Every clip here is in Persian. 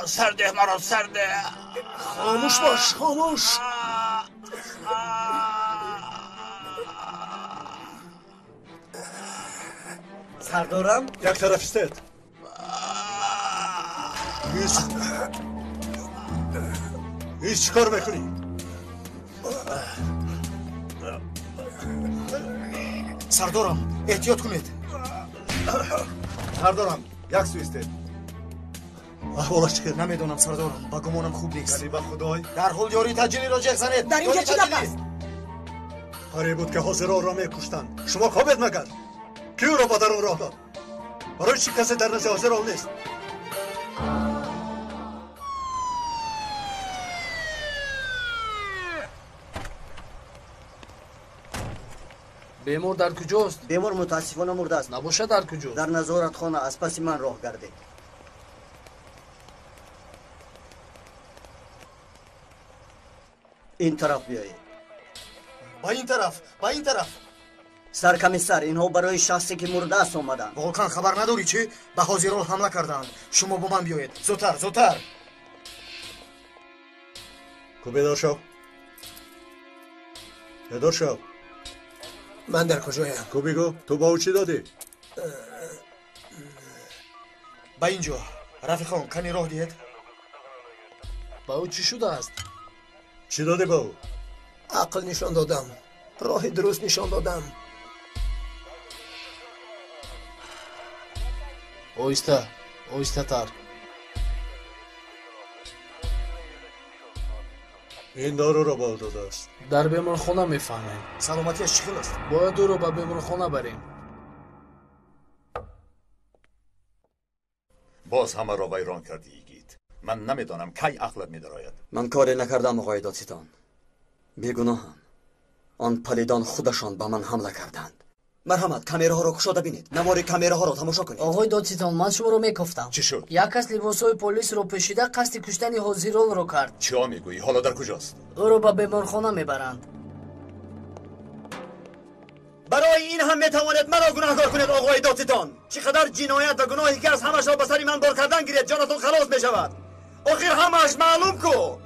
سرده مرا سرده. خاموش باش خاموش. سردارم یک طرف استید. هیچ چی کار میکنی؟ سردارم احتیاط کنید. سردارم یک سو استید. احوالش چیه؟ نمیدونم سردارم، با گمانم خوب نیست. یعنی با خدای در حال یاری تجلی را جه زنید. در اینجا چی گپ است؟ کاری بود که حاضرها را میکشتند. شما خوابت مگر؟ کی او را با درون راه داد؟ برای چی کسی در نزد حاضرها نیست؟ بیمار در کجاست؟ بیمار متاسفانه مرده است. نباشه در کجاست؟ در نظارت خانه از پس من راه گردید. این طرف بیایید. با این طرف، با این طرف. سرکمیسر، اینها برای شخصی که مرده است آمدند. واقعا خبر نداری چی؟ به حاضران حمله کردند. شما با من بیایید. زودتر، زودتر. کو بیدار شو. بیدار شو. من در کجایم؟ کو بگو تو با او چی دادی؟ با اینجا. رفیقان کنی راه دید؟ با او چی شده است؟ چی دادی با او؟ عقل نشان دادم. راه درست نشان دادم. اویسته تر. این دارو را با او داده است. در بیمارخانه میفهمیم. سلامتیش چی است؟ باید او را به بیمارخانه بریم. باز همه را ویران کردی گید. من نمیدانم کی عقلت میدراید. من کاری نکردم آقای دادستان. بیگناهم. آن پلیدان خودشان به من حمله کردند. مرحمت، کامراها را گشاده بینید. نمار کامراها را تماشا کنید. آقای دادستان، من شما را میگفتم. چی شد؟ یک کس لباسهای پلیس را پوشیده قصد کشتن حاضران را کرد. چیا میگویی؟ حالا در کجاست؟ او را به بیمارخانه میبرند. برای این هم میتوانید مرا گناهکار کنید آقای دادستان. چقدر جنایت و گناهی که از همش را به سر من بار کردن گیرید جانتون خلاص میشود. آخر همش معلوم کو.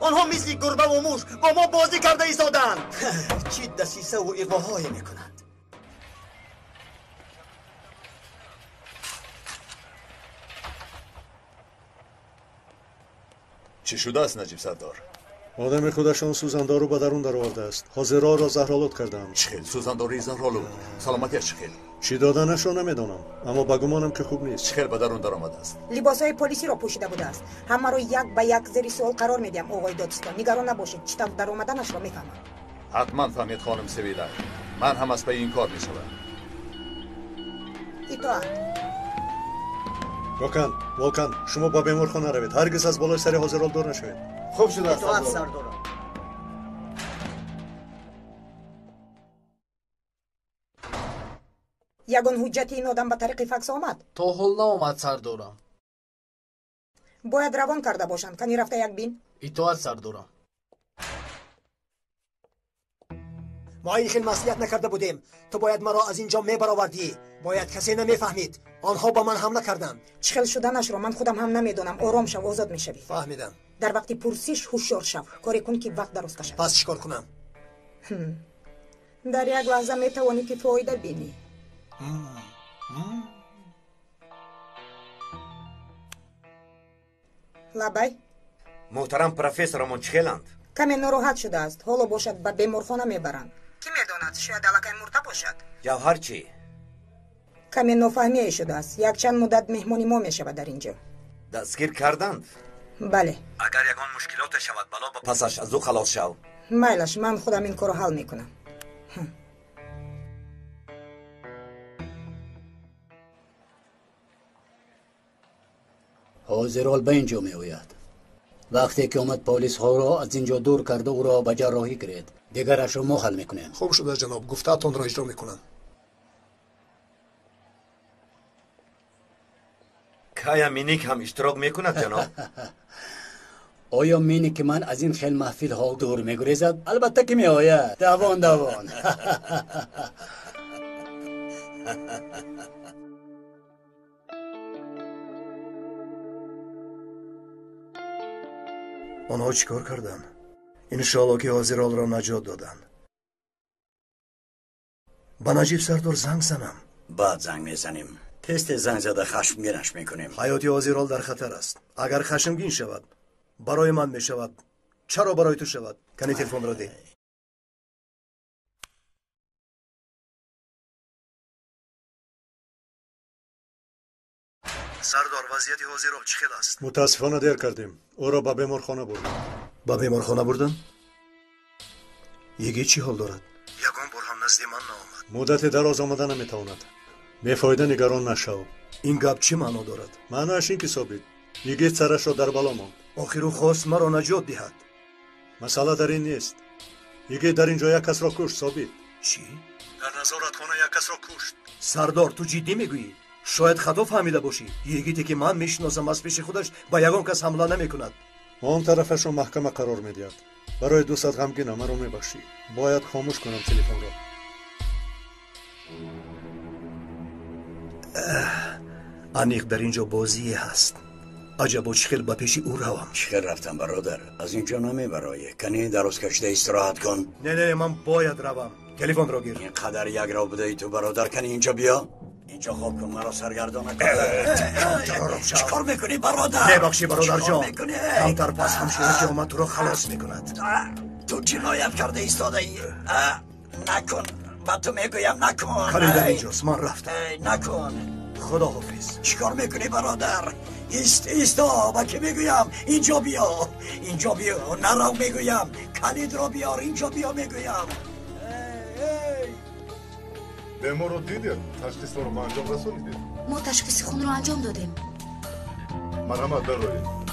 آنها مثل گربه و موش با ما بازی کرده ایستادند. چی دسیسه و اغواهایی میکنند. چی شده است نجیب سردار؟ آدم خودشان سوزندار رو به درون در آورده است. حاضرها را زهرآلود کردند. چه سوزنداری زهرآلود؟ سلامتیش چه خیل؟ چی دادنشان نمیدانم، اما به گمانم که خوب نیست. چه خیل به درون در آمده است؟ لباسهای پلیسی را پوشیده بوده است. همه را یک به یک زیر سوال قرار میدیم آقای دادستان. نگران نباشید، چطور در آمدنش را میفهمم. حتما فهمید خانم سویدن. من هم از پی این کار میشوم. اطاعت. واکن شما با بیمارخانه روید. هرگز از بالای سر حاضرال دور نشوید. خوب شده است سردارم. یگان حجت این آدم به طریق فکس آمد. تا حال نآمد سردارم. باید روان کرده باشند. کنی رفته یک بین. اطاعت سردارم. ما این خیلی معصیت نکرده بودیم. تو باید مرا از اینجا میبرآوردی. باید کسی نمیفهمید. آنها با من حمله کردند. چخل شدنش رو من خودم هم نمیدونم. آرام شو، آزاد میشوی. فهمیدم. در وقت پرسش هوشیار شو. کاری کن که وقت درست کشد. پس چیکار کنم؟ در یک لحظه میتوانی که فایده بینی. لبای محترم پروفسورمون چخلند؟ کمی ناراحت شده است. حالا باشد به بیمارخانه میبرند. کی میداند؟ شاید علاقه مرده باشد. جوهر چی؟ کمی نافهمی شده است. یک چند مدت مهمانی ما میشود در اینجا. دستگیر کردند؟ بله. اگر یگان مشکلات شود بلا با پسش از او خلاص شو. میلش، من خودم این کارو حل میکنم. حاضرال به اینجا می آید. وقتی که اومد پلیس ها را از اینجا دور کرده او را به جراحی گرفت. دیگرش را ما حل میکنیم. خوب شده جناب، گفته‌تان را اجرا میکنم. کایا مینیک هم اشتراک میکند جناب؟ آیا مینی که من از این خیل محفل ها دور میگریزد؟ البته که می آید. دوان آنها چیکار کردن؟ انشالله که حاضرال را نجات دادن. با نجیب سردار زنگ زنم. بعد زنگ میزنیم. تست زنگ زده خشمگینش میکنیم. حیات حاضرال در خطر است. اگر خشمگین شود برای من میشود، چرا برای تو شود؟ کنی تلفن را ده. سردار، وضعیت حاضرال چه خیلی است؟ متاسفانه دیر کردیم. او را به بیمارخانه بردیم. با بیمارخانه بردن؟ یکی چی حال دارد؟ یگان بار هم نزد من نآمد. مدت دراز آمده نمیتواند. بیفایده نگران نشو. این گپ چه معنا دارد؟ معناش این که ثابت یگیت سرش را در بالا ماند. آخر او خواست مرا نجات دهد. مسئله در این نیست. یگیت در اینجا یک کس را کشت. ثابت. چی؟ در نظارتخانه یک کس را کشت. سردار، تو جدی میگویی؟ شاید خطا فهمیده باشی. یگیتی که من میشناسم از پیش خودش با یگان کس حمله نمیکند. اون طرفش را محکمه قرار میدهد. برای دوست غمگینم مرا میبخشی. باید خاموش کنم تلفن را. انیق در اینجا بازی هست. عجبا چخیل با پیش او روم. چخیل رفتم برادر؟ از اینجا نمیبرای. کنی دراز کشته استراحت کن. نه من باید روم. تلفن را گیر. اینقدر یک را بده ای تو برادر، کنی اینجا بیا. اینجا خواب کن، مرا سرگردان نکن. چیکار میکنی برادر؟ ببخشی برادر جان. کمتر پس همشونه که اومد تو رو خلاص میکند. تو جنایت کرده ایستاده ای. نکن، با تو میگویم نکن. کاری در اینجاست، من رفتم. نکن. خدا حافظ. چیکار میکنی برادر؟ ایستا، با که میگویم اینجا بیا. اینجا بیا، نرو میگویم. کلید را بیار، اینجا بیا میگویم. بیمار رو دیدیم. تشخیص رو ما انجام رسوندیم. ما تشخیص خون رو انجام دادیم. مرحمت بروید.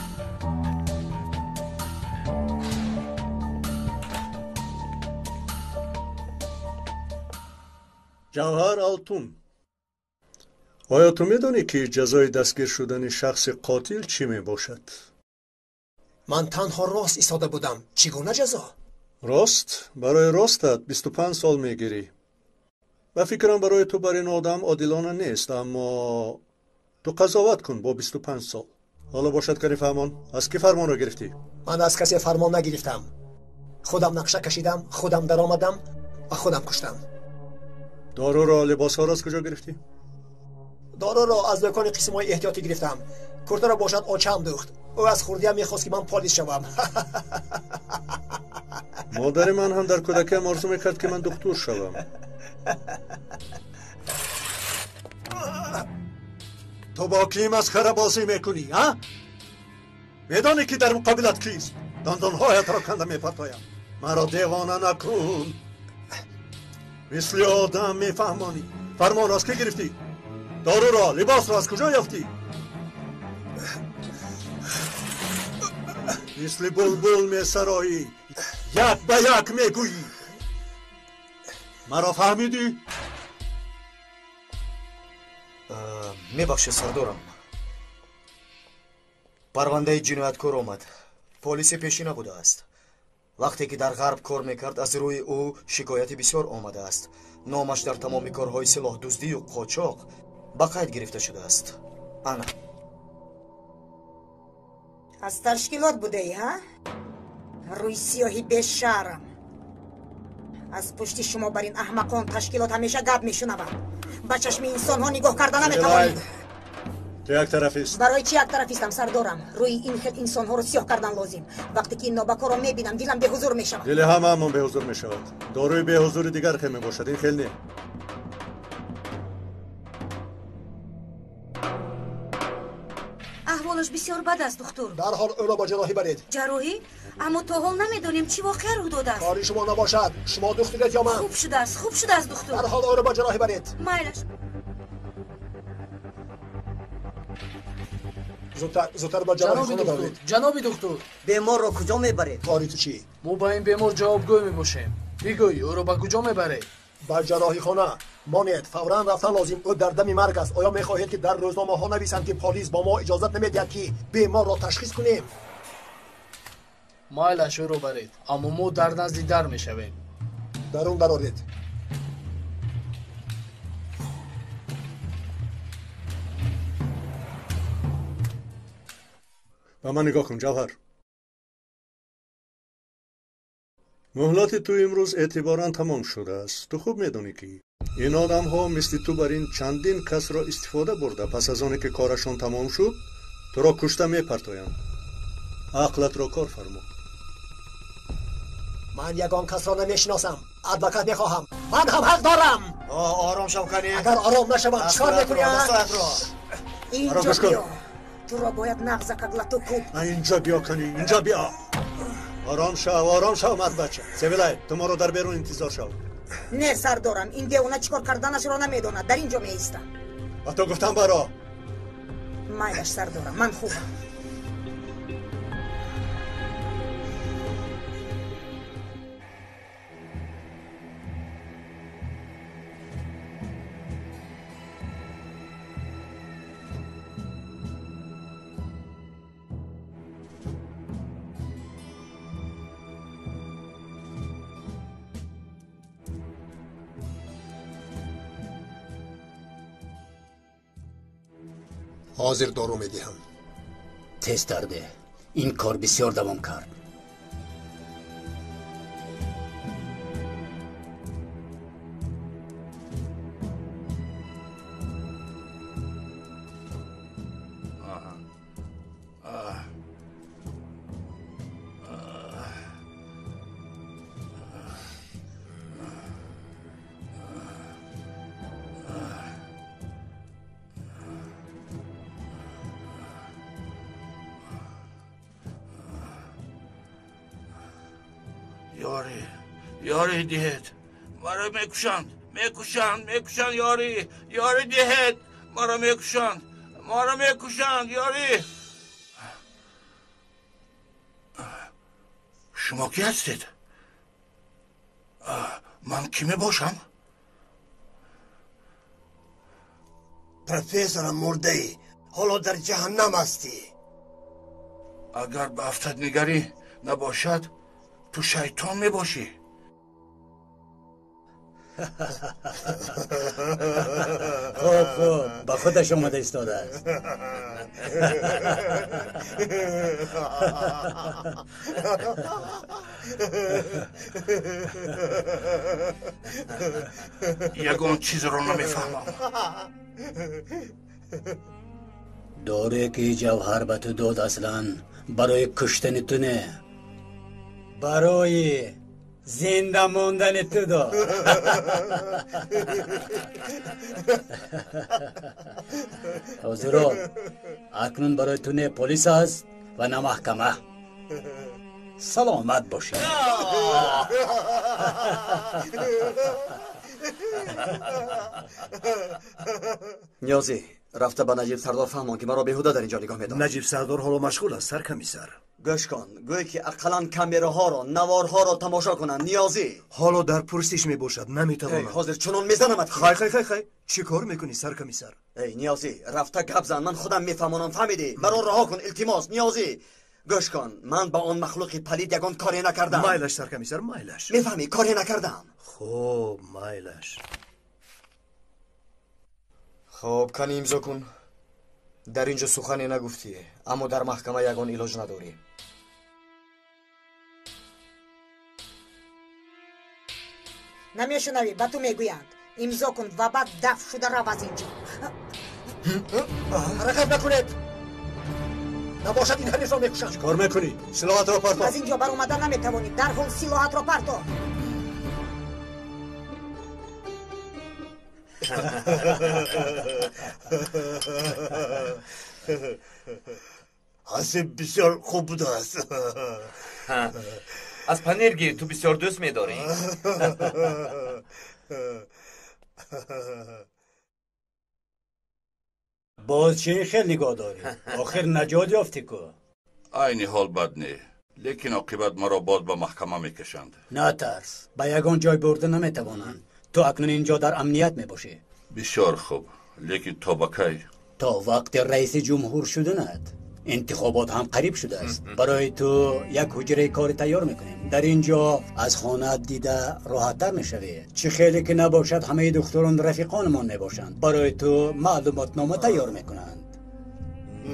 جوهر آلتون، آیا تو میدونی که جزای دستگیر شدن شخص قاتل چی می باشد؟ من تنها راست ایستاده بودم. چگونه جزا؟ راست؟ برای راستت 25 سال میگیری. و فکرم برای تو بر این آدم عادلانه نیست، اما تو قضاوت کن با 25 سال. حالا باشد کنی فرمان. از کی فرمان را گرفتی؟ من از کسی فرمان نگرفتم. خودم نقشه کشیدم، خودم در آمدم و خودم کشتم. دارو را، لباس ها را از کجا گرفتی؟ دارو را از دکان قسم های احتیاطی گرفتم. کرده را باشد آچم دوخت. او از خوردیم میخواست که من پلیس شوم. مادر من هم در کودکیم آرزو میکرد که من دکتر شوم. تو با کی مسخره بازی میکنی ها؟ میدانی که در مقابلت کیست؟ دندانهایت را کنده میپرتایم. مرا دیوانه نکن. مثل آدم میفهمانی. فرمان از که گرفتی؟ دارو را، لباس را از کجا یافتی؟ مثل بلبل میسرایی، یک به یک میگویی. مرا فهمیدی؟ میبخشه سردارم. پرونده جنایتکار آمد. پلیس پیشینه بوده است. وقتی که در غرب کار میکرد از روی او شکایت بسیار آمده است. نامش در تمام کارهای سلاح دزدی و قاچاق با قید گرفته شده است. انا از تشکیلات بوده ای ها؟ روی سیاهی بیشرم. از پشت شما بر این احمقان تشکیلات همیشه گپ میشنوم. با چشم انسان ها نگاه کردن نمیتوانید. تو یک طرفیست. برای چی یک طرفیستم سردارم؟ روی این خیل انسان ها رو سیاه کردن لازم. وقتی که این نابکا رو میبینم دلم به حضور میشود. دل هممون به حضور میشود. داروی به حضور دیگر خیلی میباشد. این خیلی نه. احوالش بسیار بد است دکتر. در حال او را با جراحی برید. جراحی؟ اما تا حال نمیدونیم چی واقعا رخ داده است. کاری شما نباشد. شما دخترید یا من؟ خوب شده است دکتر. در حال او را با جراحی برید. مایلش. زودتر با جراحی خانه دارید. جناب دکتر بیمار رو کجا میبرید؟ کاری تو چی؟ ما با این بیمار جوابگوی میباشیم. بگوی او رو به کجا میبرید؟ با جراحی خانه مانید فورا رفتن لازم. او در دم مرگ است. آیا میخواهید که در روزنامه ها نویسند که پلیس با ما اجازت نمیدهد که بیمار را تشخیص کنیم؟ مایلش او رو برید، اما ما در نزد در میشویم. درون برارید. به من نگاه کن جوهر. مهلت تو امروز اعتبارا تمام شده است. تو خوب میدونی که این آدم ها مثل تو بر این چندین کس را استفاده برده پس از آنی که کارشان تمام شد تو را کشته میپرتایند. عقلت را کار فرما. من یگان کس را نمیشناسم. ادوکات میخواهم. من هم حق دارم. آرام شو کنی. اگر آرام نشوم چیکار میکنی؟ اینجا بیا. تو را باید نغز کگلتو کوب. اینجا بیا کنی. اینجا بیا. آرام شو مرد بچه. سویلای تو ما رو در بیرون انتظار شو. نه سردارم، این دیوانه چیکار کردنش را نمیداند. در اینجا میایستم. با تو گفتم برا. مایلش سردارم، من خوبم. حاضر دارو میدهم. تست درده. این کار بسیار دوام کرد. یاری دهد مرا میکشند یاری دهد مرا میکشند یاری. شما کی هستید؟ من کی میباشم؟ پروفسورم مرده ای، حالا در جهنم هستی. اگر به افتاد نگری نباشد تو شیطان میباشی. خوب با خودش اومده ایستاده است. یگان چیز رو نمیفهمم. دوره که جوهر به تو داد اصلا برای کشتن تو نه، برای زنده موندن تو داد. حضورا اکنون برای تو نه پلیس است و نه محکمه. سلامت باشی. نیازی رفته به نجیب سردار فهمان که مرا بیهوده در اینجا نگاه میدارد. نجیب سردار حالا مشغول است سرکمیسر. گوش کن، گوی که اقلا کامیراها را نوارها را تماشا کنن. نیازی حالا در پرسش میباشد نمیتوانم. حاضر چنون میزنمت. خی چی کار میکنی سرکمیسر؟ ای نیازی رفته گپ زن، من خودم میفهمانم. فهمیدی؟ مرا رها کن التماس. نیازی گوش کن، من با آن مخلوق پلید یگان کاری نکردم. مایلش سرکمیسر مایلش. میفهمی کاری نکردم. خوب مایلش. خب کنی امضا کن. در اینجا سخنی نگفتی اما در محکمه یگان علاج نداری. نمیشنوی؟ به تو میگویند امضا کن و بعد دفع شده رو از اینجا. حرکت نکنید. نباشد این حریف را میکشند. کار میکنی؟ سلاحت را پرتاب. از اینجا بر اومدن نمیتوانید. در حال سلاحت را پرتاب. حسب بسیار خوب بوده است. از پنیر گیر، تو بسیار دوست می‌داری. باز چه خیلی نگاه داری؟ آخر نجات یافتی که عین حال بد نه، لیکن عاقبت ما را باز به محکمه میکشند. نه ترس، به یگان جای برده نمیتوانند. تو اکنون اینجا در امنیت میباشی. بسیار خوب، لیکن تا با کی؟ تا وقت رئیس جمهور شدنت. انتخابات هم قریب شده است. برای تو یک حجره کار تیار میکنیم. در اینجا از خانه دیده راحت‌تر میشوی. چه خیلی که نباشد همه دختران رفیقانمان میباشند. برای تو معلومات نامه تیار میکنند.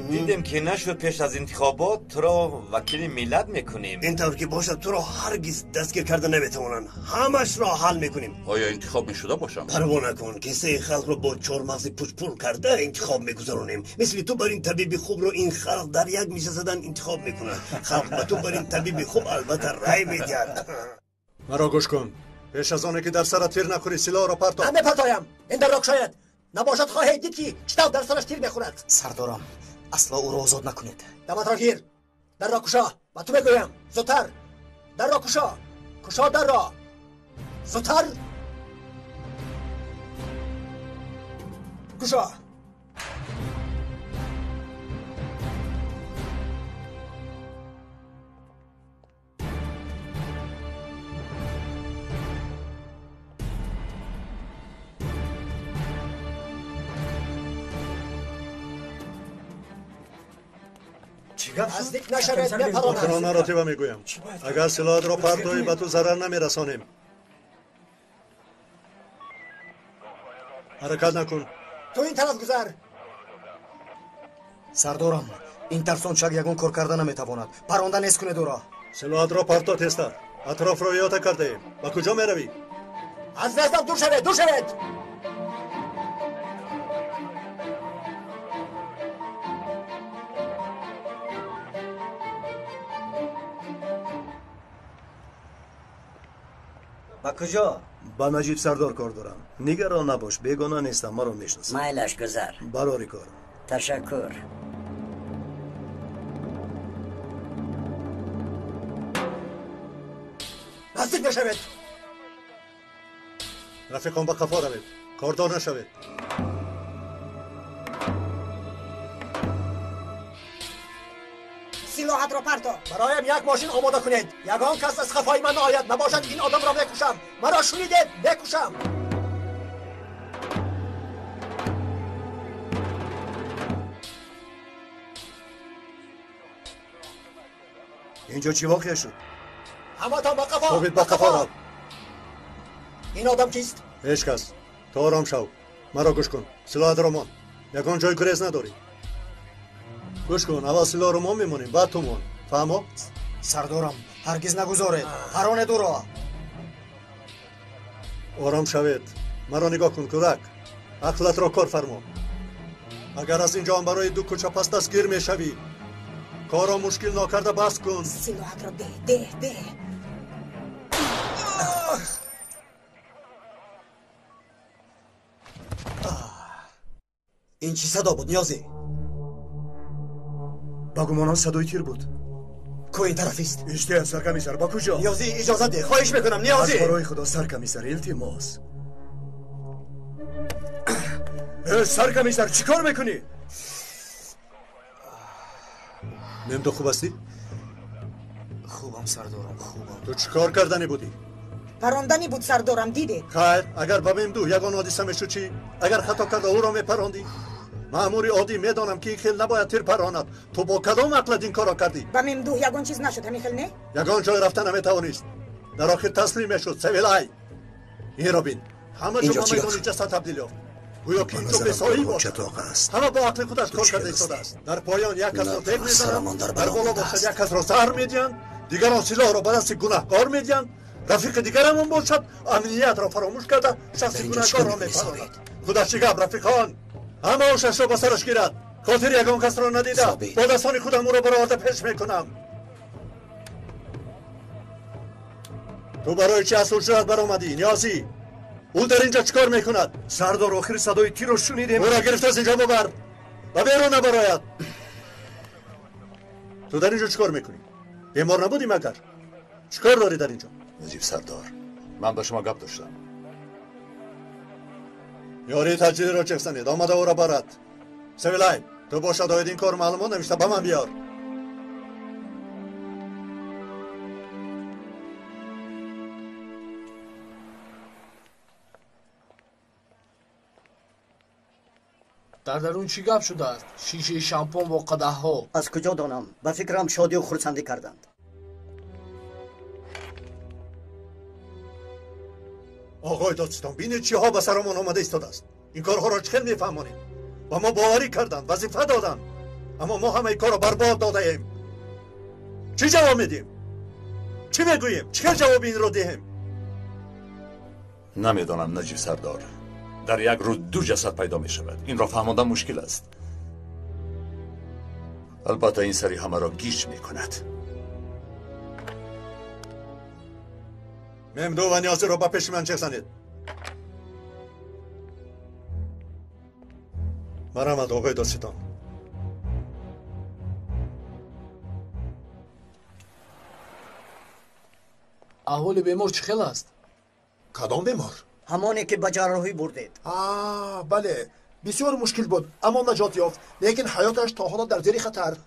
دیدیم که نشد پیش از انتخابات تو را وکیل ملت میکنیم. اینطور که باشد تو را هرگز دستگیر کرده نمیتوانند. همش را حل میکنیم. آیا انتخاب میشده باشم؟ پروا نکن، کیسه خلق رو با 4 مغز پوچ پر کرده انتخاب میگذرونیم. مثل تو بر این طبیب خوب رو این خلق در یک میشه زدن انتخاب میکنن. خلق به تو بر این طبیب خوب البته رای میدهد. مرا گوش کن. پیش از آنه که در سر تیر نخوری سلاح را پرتاب. من نپرتایم. این در شاید نباشد خواهید دید که چطور در سرش تیر بخورد. سردارم اصلا او را آزاد نکنید. دمت را گیر. در را کشا. و تو بگویم زودتر. در را کشا. کشا در را. زودتر. کشا. نزدیک نشوید بپراند. دختران را تیبه میگویم اگر سلاحت را پرتایی به تو ضرر نمیرسانیم. حرکت نکن. تو این طرف گذر. سردارم این ترسانچک یگان کار کرده نمیتواند. پرانده نیست کنه دورا. سلاحت را پرتا تستر. اطراف را احاطه کرده ایم. با کجا میروی؟ از دستم دور شوید. دور شوید. با کجا؟ با نجیب سردار کار دارم. نگران نباش، بیگانه نیستم، مرا میشناسم. مایلش گذر. براری کار. تشکر. نزدیک نشوید. رفیقان با قفا روید. کاردار نشوید. سلاحت را پرتا. برایم یک ماشین آماده کنید. یگان کس از خفای من آید نباشد این آدم را بکشم. مرا شنیدید؟ بکشم. اینجا چی واقع شد؟ همه تا با قفا. خوبید با قفا را. این آدم کیست؟ هیچ کس. تو آرام شو. مرا گوش کن. سلاحت را مان. یگان جای گریز نداری. گوش کن. اول سلاح رو ما میمونیم بعد تو مان. فهمو؟ سردارم هرگز نگذارید. پرانه دورا. آرام شوید. مرا نگاه کن کودک. عقلت را کار فرما. اگر از اینجا هم برای دو کوچه پس دستگیر میشوی کار را مشکل ناکرده بس کن. سلاحت را ده. این چی صدا بود نیازی؟ با گمانم صدای تیر بود. کو این طرفیست؟ اشته سرکمیسر با کجا؟ نیازی اجازه ده. خواهش میکنم نیازی. از برای خدا سرکمیسر التماس. سرکمیسر چی کار میکنی؟ نمیدو خوب هستی؟ خوبم سردارم خوبم. تو چی کار کردنی بودی؟ پراندنی بود سردارم دیده. خیر اگر با ممدو یگان حادثه میشد چی؟ اگر خطا کرده او را میپراندی؟ مأمور عادی میدانم که این خیل نباید تیر پراند. تو با کدام عقلت این کارا کردی؟ با ممدوح یگان چیز نشد همین خیل نه؟ یگان جای رفتن نمیتوانست. در آخر تسلیم میشد. سویلای این را بین. همه شما میدونی جسد تبدیل یافت. گویا که اینجا بسایی باشد. همه با عقل خودش کار کرده ایستاده است. در پایان یک کس را تیغ میزنند، در بالا باشد یک کس را زهر میدهند، دیگران سلاح را به دست گنهکار میدهند، رفیق دیگرمان باشد امنیت را فراموش کرده شخص گنهکار را میپراند. خودش گپ رفیقان همه آشش را به سرش گیرد. خاطر یگان کس را ندیده با دستان خودم او را برآورده پیش میکنم. تو برای چی از حجرت برآمدی نیازی؟ او در اینجا چیکار میکند؟ سردار آخر صدای تیر رو شنیدیم. او را گرفت از اینجا ببر و بیرون نبراید. تو در اینجا چیکار میکنی؟ بیمار نبودی مگر؟ چیکار داری در اینجا؟ نجیب سردار من با شما گپ داشتم. یاری تجلیل را چک زنید. آمده او را برد. سویلای تو با شداید این کار معلومات نمیشته با من بیار. در درون چی گپ شده است؟ شیشه شامپون و قدح ها. از کجا دانم؟ به فکرم شادی و خرسندی کردند. آقای دادستان بینید چی ها به سرمان آمده ایستاده است. این کارها را چخیل میفهمانیم. و ما باوری کردند، وظیفه دادند، اما ما همه این کار را برباد داده ایم. چی جواب میدیم؟ چی میگوییم؟ چه جواب این را دهیم؟ نمیدانم نجیب سردار. در یک روز 2 جسد پیدا می شود. این را فهماندن مشکل است. البته این سری همه را گیج می کند. ممدو و نیازی را به پیش من چسانید. مرحمت آقای دادستان. احوال بیمار چه خیلی است؟ کدام بیمار؟ همانی که به جراحی بردید. بله بسیار مشکل بود اما نجات یافت، لیکن حیاتش تا حالا در زیر خطر.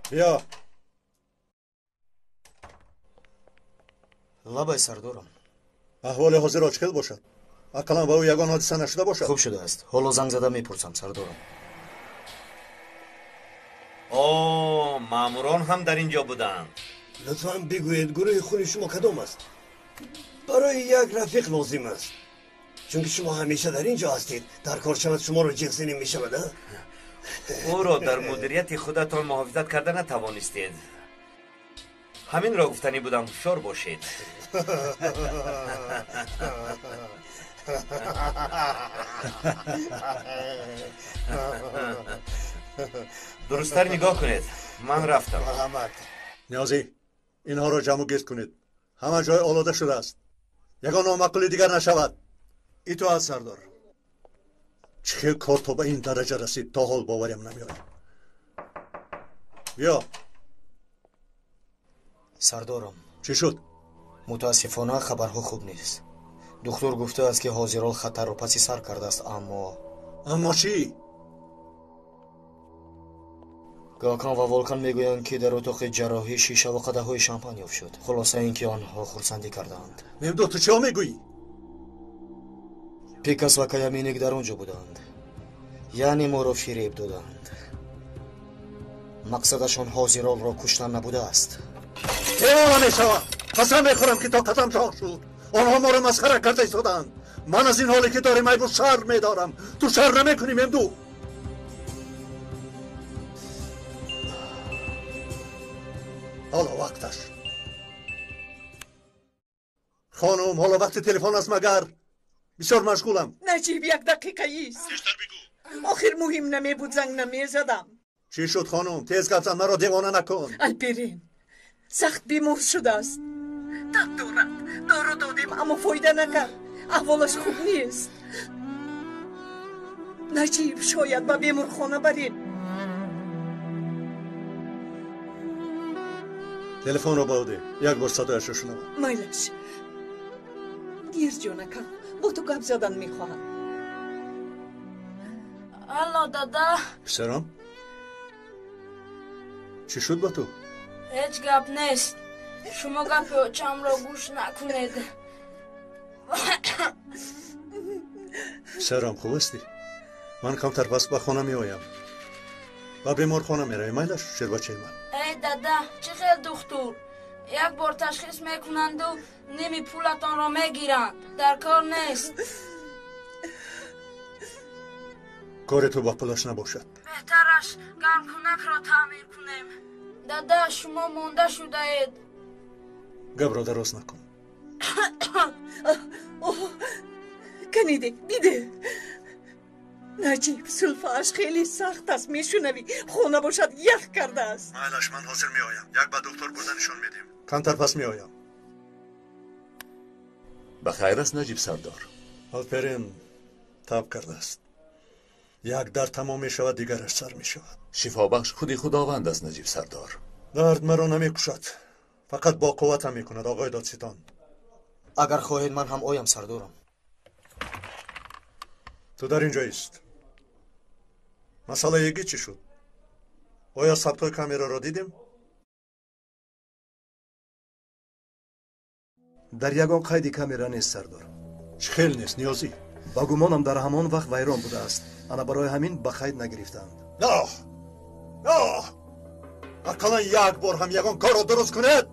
بیا. لبای سردارم. احوال حاضر چخیل باشد؟ اقلا با او یگان حادثه نشده باشد؟ خوب شده است. حالا زنگ زده میپرسم سردارم. ماموران هم در اینجا بودند. لطفاً بگویید گروه خون شما کدام است؟ برای یک رفیق لازم است. چون که شما همیشه در اینجا هستید، در کار شود شما را جغزینی می شود. او را در مدیریت خودتان محافظت کرده نتوانستید. همین را گفتنی بودم هوشیار باشید. درست‌تر نگاه کنید. من رفتم. نیازی اینها را جمع گیرد کنید. همه جای آلوده شده است. یگان نامعقولی دیگر نشود. ای تو از سردار. چه کار تو به این درجه رسید تا حال باوریم نمیاد. بیا. سردارم. چی شد؟ متاسفانه خبرها خوب نیست. دکتر گفته است که حاضرال خطر رو پسی سر کرده است اما چی؟ گاکان و والکان میگویند که در اتاق جراحی شیشه و قدح های شامپان یافت شد. خلاصه اینکه آنها خرسندی کردند. ممدو تو چه میگویی؟ پیکاس و کیامینیک در اونجا بودند. یعنی ما را فریب دادند. مقصدشان حاضرال را کشتن نبوده است. دیوانه میشوم. قسم میخورم که تا قدم چاق شد آنها ما را مسخره کرده ایستادند. من از این حالی که داریم ایبو شر میدارم. تو شر نمیکنی ممدو. حالا وقتش. خانم حالا وقت تلفن است مگر؟ بسیار مشغولم. نجیب 1 دقیقه ایست. آخر مهم نمی بود زنگ نمی زدم. چی شد خانم؟ تیز گپ زن مرا دیوانه نکن. البرین سخت بیمار شده است. درد دارد. دارو دادیم اما فایده نکرد. احوالش خوب نیست. نجیب شاید به بیمارخانه بریم. تلفن رو باده. یک بار صدایش رو شنوم. مایلش دیر جونکم با تو گپ زدن میخواهم. الو دادا. پسرم چی شد با تو؟ هیچ گپ نیست. شما گپ اوچم را گوش نکنید. پسرم خوب هستی؟ من کمتر پس به خانه می آیم. و بیمار خانه می روی مایلش شیر بچه من. ای دادا چه خیل دکتر. 1 بار تشخیص میکنند و نیمی پولتان را میگیرند. در کار نیست. کار تو با پولش نباشد. بهترش گرمکنک را تعمیر کنیم. دادا شما مونده شده اید. گپ را درست نکن. کنیده بیده. نجیب سلفاش خیلی سخت است میشنوی. خونه باشد یخ کرده است. مایلش من حاضر می آیم. یک به دکتر بردنشون میدیم. کمتر پس می آیم. بخیر است نجیب سردار. آفرین تاب کرده است. یک در تمام می شود دیگرش سر می شود. شفا بخش خودی خداوند است نجیب سردار. درد مرا نمی کشد. فقط با قوتم می کند آقای دادستان. اگر خواهید من هم آیم سردارم. تو در اینجاییست. مسئله یکی چی شد؟ آیا ثبتای کامیرا را دیدیم؟ در یگان قید کامیرا نیست سردار. خیلی نیست نیازی. با گمانم در همان وقت ویران بوده است. انا برای همین به قید نگرفتند. نه اکلا یک بار هم یگان کار را درست کند.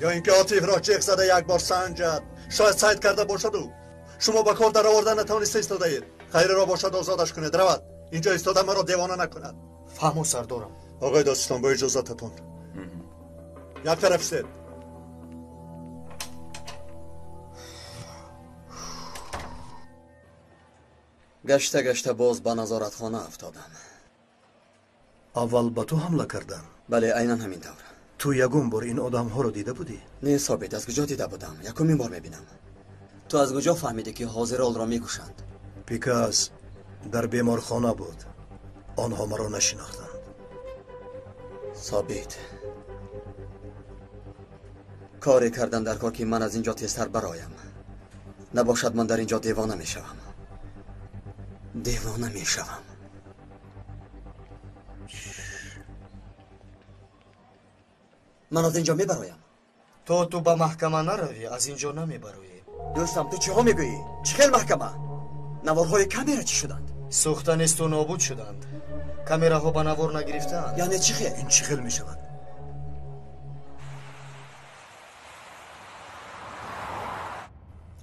یا اینکه عاطف را چیخ زده یک بار سنجد. شاید سعی کرده باشد او. شما با کار در آوردن نتوانسته ایستاده اید. خیر را باشد آزادش کنید. رود اینجا ایستاده مرا دیوانه نکند. فهمو سردارم. آقای داستان با اجازتتون یک طرف شد. گشته گشته باز به نظارتخانه افتادم. اول به تو حمله کردن؟ بله عیناً همین طور. تو یگون بار این آدم ها رو دیده بودی؟ نه ثابت، از کجا دیده بودم؟ یکمین بار میبینم. تو از کجا فهمیدی که حاضرال را میکشند؟ پیکاس در بیمارخانه بود. آنها مرا نشناختند. ثابت کاری کردن در کار که من از اینجا تیزتر برایم. نباشد من در اینجا دیوانه میشوم. دیوانه میشوم. من از اینجا میبرایم. تو به محکمه نروی، از اینجا نمیبروی. دوستم تو چی ها میگویی؟ چی خیل محکمه؟ نوارهای کامیرا چی شدند؟ سوختن است و نابود شدند. کامیراها به نوار نگرفتند. یعنی چی خیل؟ این چی خیل میشود؟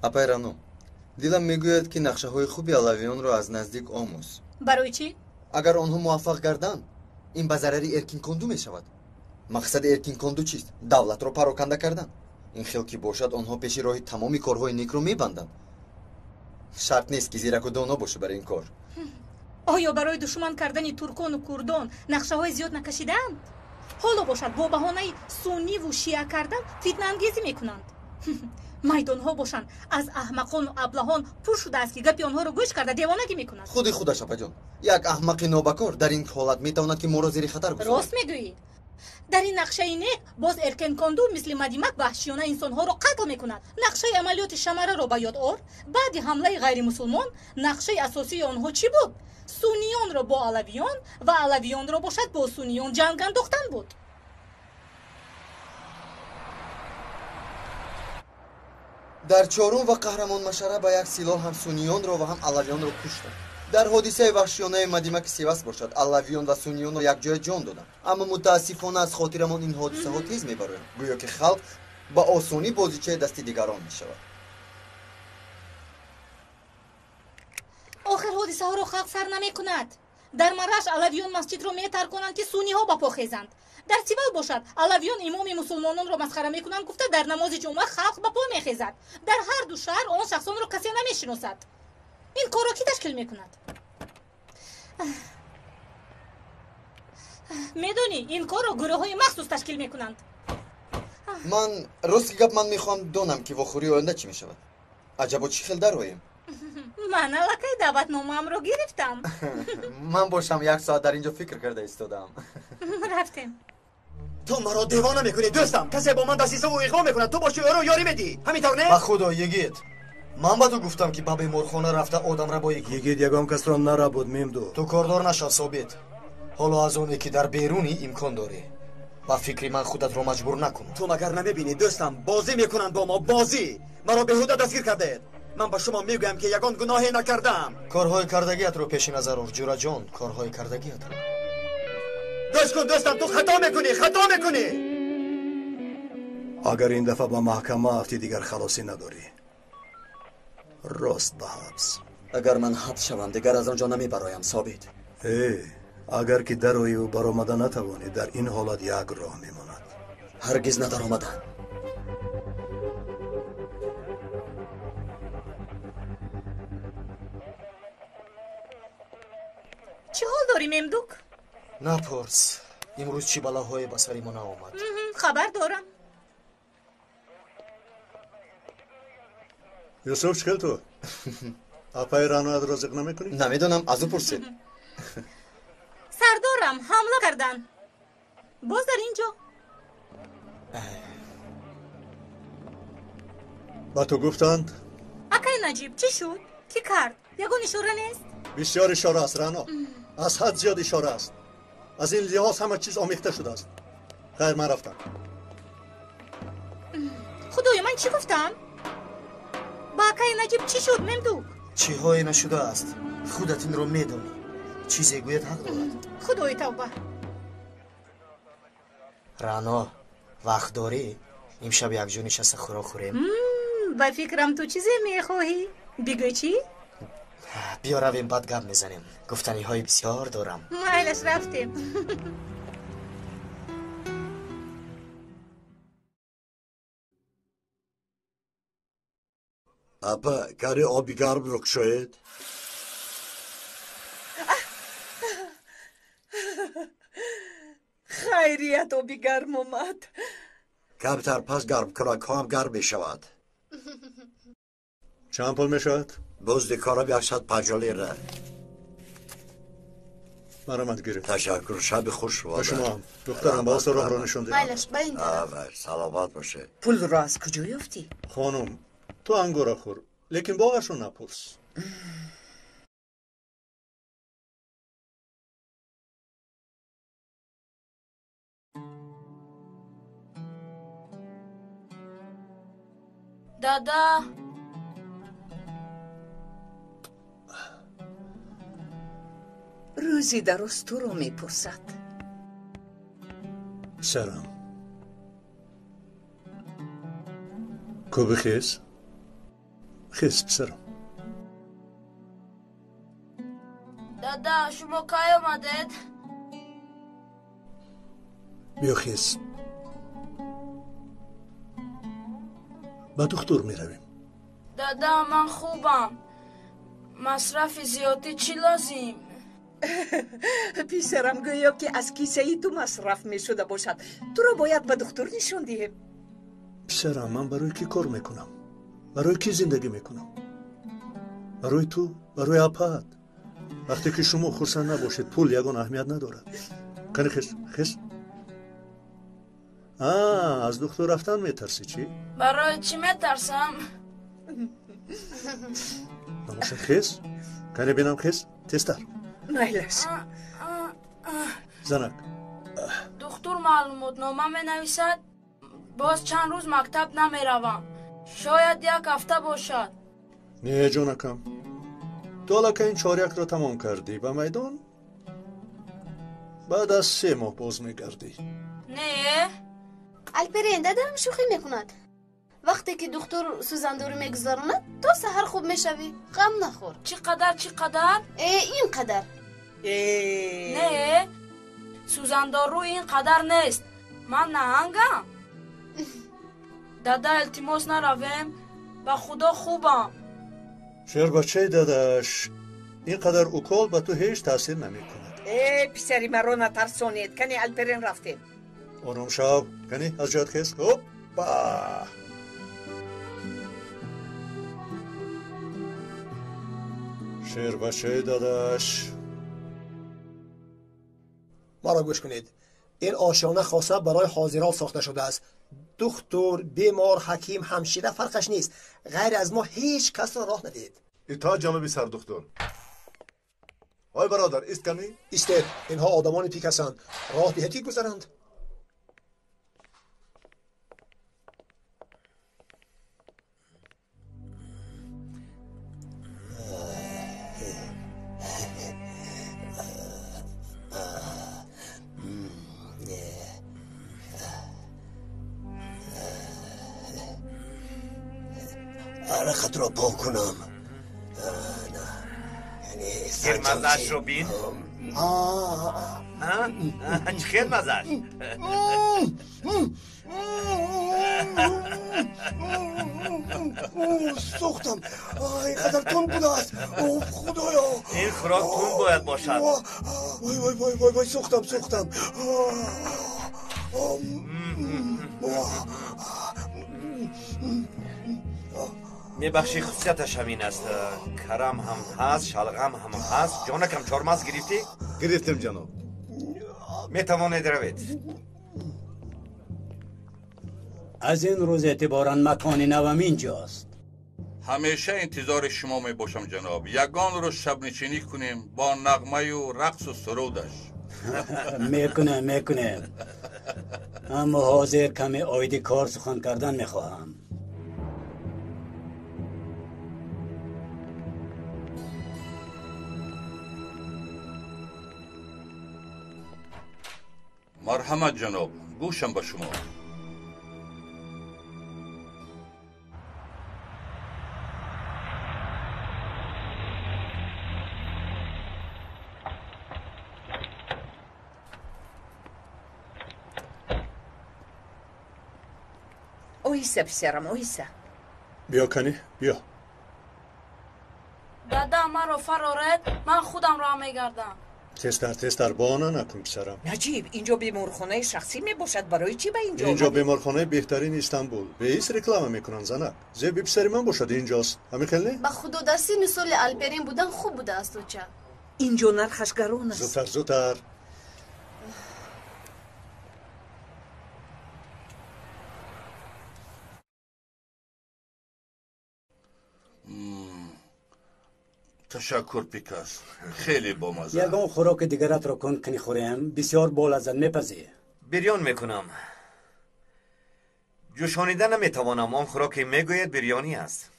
اپایرانو دیدم میگوید که نقشه های خوبی علویان را از نزدیک آموز. برای چی؟ اگر آنها موفق گردند این به ضرر ارکین کندو می شود. مقصد ارکین کندو چیست؟ دولت را پراکنده کردن. این خیل که باشد آنها پیش راهی تمامی کارهای نیک رو میبندند. شرط نیست که زیرک و دانا باشه برای این کار. آیا برای دشمن کردن ترکان و کردان نقشه های زیاد نکشیدند؟ حالا باشد با بهانه سنی و شیعه کردن فتنه انگیزی میکنند. میدان ها باشند از احمقان و ابلهان پر شده است که گپی آنها رو گوش کرده دیوانگی میکنند. خودش اپا جان، یک احمق نابکار در این حالت میتواند که ما را زیر خطر بگذارد. راست میگویی. در این نقشه نیک باز ارکن کندو مثل مدیمک وحشیانه انسان ها رو قتل میکند. نقشه عملیات شمره رو به یاد آر. بعد حمله غیر مسلمان نقشه اساسی آنها چی بود؟ سنیان رو با علویان و علویان رو باشد با سنیان جنگ انداختن بود. در چهارم و قهرمان مشره با یک سلاح هم سنیان را و هم علویان را کشتند. در حادثه وحشیانه مدیمک سیواس باشد علویان و سنیان را یک جای جان دادند. اما متاسفانه از خاطرمان این حادثه ها تیز میبرند. گویا که خلق با آسانی بازیچه دست دیگران میشود. آخر حادثه ها رو خلق سر نمی کند. در مرش علویان مسجد رو میتر کنند که سنی ها با پا خیزند. در سیول باشد علویان امام مسلمانان رو مسخره میکنند گفته در نماز جمعه خلق با پا میخیزد. در هر دو شهر آن شخصان رو کسی نمیشناسد. این کار را کی تشکیل میکند؟ میدونی این کار را گروه های مخصوص تشکیل میکنند. من راست گپ من میخوام دونم که وخوری آینده چی میشود. عجبا چی خیل در رویم. من الکی دعوت نامه‌ام رو گرفتم. من باشم یک ساعت در اینجا فکر کرده ایستادم. رفتیم. تو مرا دیوانه میکنی دوستم. کسی با من دسیسه و اغوا میکنه تو باشی او رو یاری میدی. همینطور نه؟ به خدا یگید من به تو گفتم که به بیمارخانه رفته آدم را با یگید یگام کس را نرا بود میمدو. تو کاردار نشو ثابت. حالا از اونی که در بیرونی امکان داری. با فکری من خودت رو مجبور نکن. تو مگر نمیبینی دوستم بازی میکنن با ما بازی. مرا بهوده دستگیر کرده. من با شما میگویم که یگان گناهی نکردم. کارهای کردگیت رو پیش نظر آر جورا جان. کارهای کردگیت رو دوست کن دوستم تو خطا میکنی. اگر این دفعه با محکمه افتی دیگر خلاصی نداری راست به حبس. اگر من حبس شوم دیگر از آنجا نمیبرایم ثابت. اگر که در و برآمده نتوانی در این حالت یک راه میماند. هرگز ندار آمدن. چه حال داری ممدوک؟ نپرس. امروز چی بلاهای به سر ما نآمد. خبر دارم. یوسف چکل تو؟ اپای رانو رازق نمیکنی؟ نمیدونم از او پرسید. سردارم حمله کردن. باز در اینجا؟ با تو گفتند؟ اکی نجیب چی شد؟ کی کرد؟ یگون اشاره نیست؟ بسیار اشاره است رعنا. از حد زیاد اشاره است. از این لحاظ همه چیز آمیخته شده است. خیر من رفتم. خدای من چی گفتم؟ باکای نجیب چی شد ممدوح؟ چی های نشده است. خودت این رو میدونی. چیزی گوید حق دارد. خدای توبه. رانا وقت داری؟ امشب یک جو نشسته خوراک خوریم. با فکرم تو چیزی میخواهی؟ بگوی چی؟ بیا رویم بعد گپ میزنیم. گفتنی های بسیار دارم. مایلش رفتیم. اپا کاری آبی گرم رو شاید؟ خیریت آبی گرم اومد. کمتر پس گرم کنک ها هم گرم می شود. چند پول می شود؟ بزد کارم 150 لیره. مرامت گیرید. تشکر شب خوش رو به شما هم. دخترم باز راه رو نشون دید. مایلش با این طرف. سلامت باشه. پول رو از کجا یافتی؟ خانم تو انگورا خور لیکن باقش رو نپرس. دادا روزی درست تو رو میپرسد. سلام کوبی خیز؟ خیز پسرم. دادا شما کای اومدید؟ بیا خیز. با دکتر می رویم. دادا من خوبم. مصرف زیادی چی لازم؟ پیسرم گویا که از کیسه ای تو مصرف می شده باشد. تو رو باید به دکتر نشون دهیم. پسرم من برای کی کار میکنم؟ برای کی زندگی میکنم؟ برای تو؟ برای اپات؟ وقتی که شما خرسند نباشید پول یگان اهمیت ندارد. کنی خیز؟ از دکتر رفتن میترسی چی؟ برای چی میترسم؟ نموشه خیز؟ کنی بینم خیز؟ تستر مایلش. زنک دکتر معلومات نامه می نویسد. باز چند روز مکتب نمی روم. شاید یک هفته باشد. نه جانکم تو حالا که این چاریک را تمام کردی به میدان بعد از 3 ماه باز میگردی. نه الپرین دادرم شوخی میکند. وقتی که دکتر سوزندوری میگذارند تو سحر خوب میشوی. غم نخور. چقدر؟ این قدر. نه سوزندارو این قدر نیست. من نهنگم. دادا التماس نرویم. با خدا خوبم. شیر بچه داداش اینقدر اوکال به تو هیچ تاثیر نمی کند. پسری مرا نترسانید. کنی الپرین رفتیم. آرام شو کنی از جات خیز. هوپا شیر بچه داداش ما را گوش کنید. این آشیانه خاصه برای حاضران ساخته شده است. دکتر، بیمار، حکیم، همشیره فرقش نیست. غیر از ما هیچ کس را راه ندید. اطاعت جناب سر دکتر. آی برادر ایست کمی؟ ایستید. اینها آدمان پیک هستند. راه دهتی گذرند. عرقت را پاک کنم. خیر مزهش رو بین؟ چه خیر مزهش؟ سوختم. اینقدر تون بوده است. خدایا این خوراک تون باید باشد. وای سوختم. میبخشی خصوصیتش همین است. کرم هم هست، شلغم هم هست. جانکم چارمغز گرفتی؟ گرفتم جناب. میتوانید روید. از این روز اعتباراً مکان نوم اینجاست. همیشه انتظار شما می باشم جناب. یگان روز شب نشینی کنیم با نغمه و رقص و سرودش. میکنه اما حاضر کمی آیدی کار سخن کردن میخواهم. مرحمت جناب، گوشم به شما. اویسا پسرم اویسا. بیا کنی بیا. دادا مرا فرارد، من خودم را میگردم. تستر بانه نکن پسرم. نجیب اینجا بیمارخانه شخصی می باشد، برای چی به اینجا بیمارخانه بهترین استانبول. به ایس رکلام میکنن زنک. زیبی پسری من باشد اینجاست. همین خیلی؟ با خدا دستی نسول الپرین بودن خوب بوده است چه؟ اینجا نرخش گرون است. زودتر. تشکر پیکاس، خیلی بامزه. یگان خوراک دیگرت را کن کنی خوریم بسیار بولازن میپذی. بریان میکنم. جوشانیده نمیتوانم، آن خوراک میگوید بریانی است.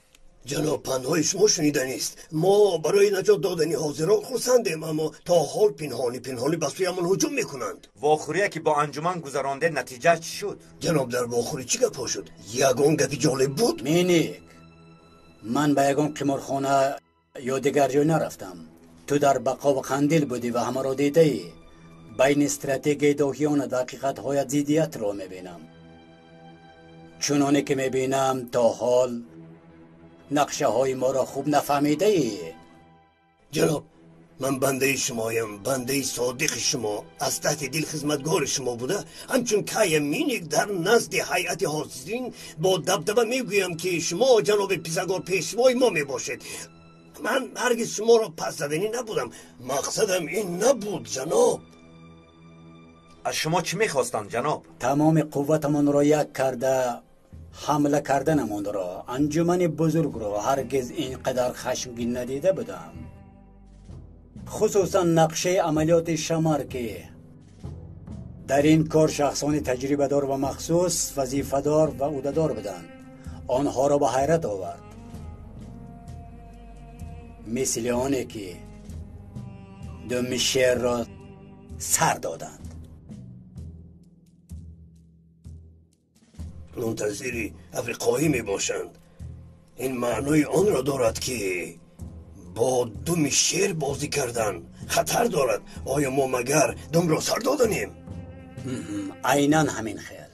جناب پنهای شما شنیدنی است. ما برای نجات دادن حاضران خرسندیم، اما تا حال پنهانی به سویمان هجوم میکنند. واخوری که با انجمن گذرانده نتیجه چی شد؟ جناب در واخوری چی گپ شد؟ یگان گپی جالب بود. مینیک، من به یگان قمارخانه یا دیگر جای نرفتم. تو در بقا و قندیل بودی و همه را دیده ای. بین استراتژی داهیان دقیقت های زیدیت را میبینم. چونانه که میبینم تا حال نقشه های ما را خوب نفهمیده ای. جناب من بنده شمایم، بنده صادق شما، از تحت دل خدمتگار شما بوده. همچون که مینیک در نزد هیئت حاضرین با دبدبه میگویم که شما جناب پیشگار پیشوای ما میباشید. من هرگز شما را پس زدنی نبودم. مقصدم این نبود جناب. از شما چی میخواستند جناب؟ تمام قوتمان را یک کرده حمله کردنمان را، انجمن بزرگ را هرگز اینقدر خشمگین ندیده بودم. خصوصا نقشه عملیات شمر که در این کار شخصان تجربه دار و مخصوص وظیفه دار و عهده‌دار بودند. آنها را به حیرت آورد، مثل آنه که دم شیر را سر دادند. منتظری افریقایی می باشند. این معنای آن را دارد که با دم شیر بازی کردن خطر دارد. آیا ما مگر دم را سر دادنیم؟ عیناً همین خیال.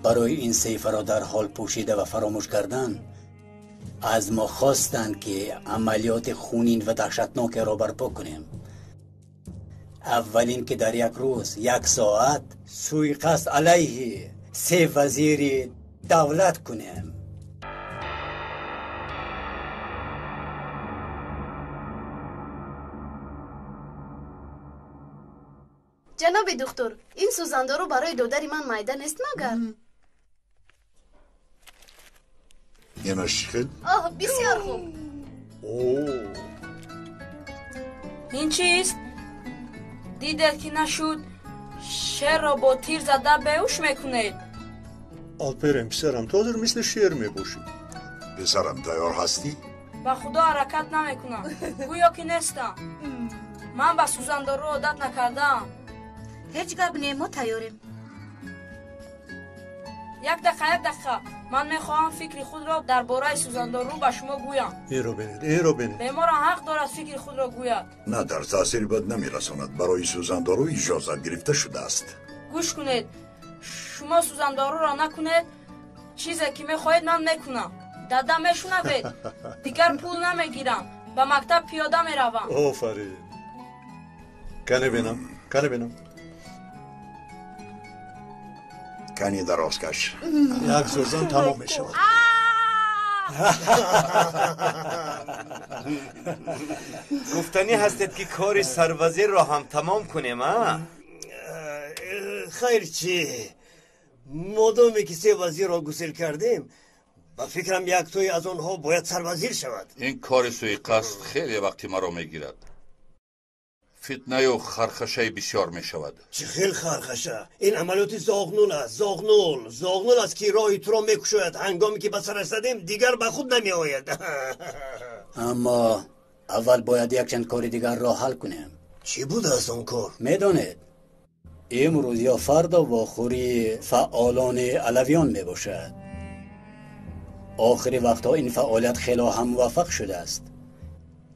برای این صحیفه را در حال پوشیده و فراموش کردن از ما خواستند که عملیات خونین و دهشتناک را برپا کنیم. اولین که در یک روز 1 ساعت سویقست علیه 3 وزیر دولت کنیم. جناب دکتر، این سوزنده رو برای دودر من میده نیست مگر؟ یه خیلی؟ آه بسیار خوب. این چیست؟ دیدید که نشد شیر را با تیر زده بیهوش میکنید. آلپرین پسرم تو در مثل شیر میباشی. پسرم تیار هستی؟ با خدا حرکت نمیکنم، گویا که نیستم. من با سوزندارو عادت نکردم. هیچ گپ نیم، ما تیاریم. یک دقیقه من میخواهم فکر خود را درباره سوزندارو به شما گویم. این رو بینید. بیمار حق دارد فکر خود را گوید. نه، در تاثیر بد نمیرساند. برای سوزندارو اجازت گرفته شده است. گوش کنید، شما سوزندارو را نکنید، چیزی که میخواهید من میکنم. دادا میشنوید، دیگر پول نمیگیرم، به مکتب پیاده میروم. آفرین. کنه بینم. کنی دراز کش. یک سوزن تمام می شود. گفتنی هستید که کار سروزیر را هم تمام کنیم ها؟ خیر چی؟ مادامی که 3 وزیر را گسیل کردیم با فکرم یک توی از آنها باید سروزیر شود. این کار سوی قصد خیلی وقتی مرا میگیرد. فتنه و خرخشه بسیار می شود. چه خیلی خرخشه؟ این عملیات زاغنول است. زاغنول است که راهی تو را میکشاید. هنگامی که به سرش زدیم دیگر به خود نمی آید. اما اول باید یک چند کار دیگر را حل کنیم. چی بود از آن کار؟ میدانید امروز یا فردا واخوری فعالان علویان می باشد. آخری وقتا این فعالیت خیلی هم موفق شده است.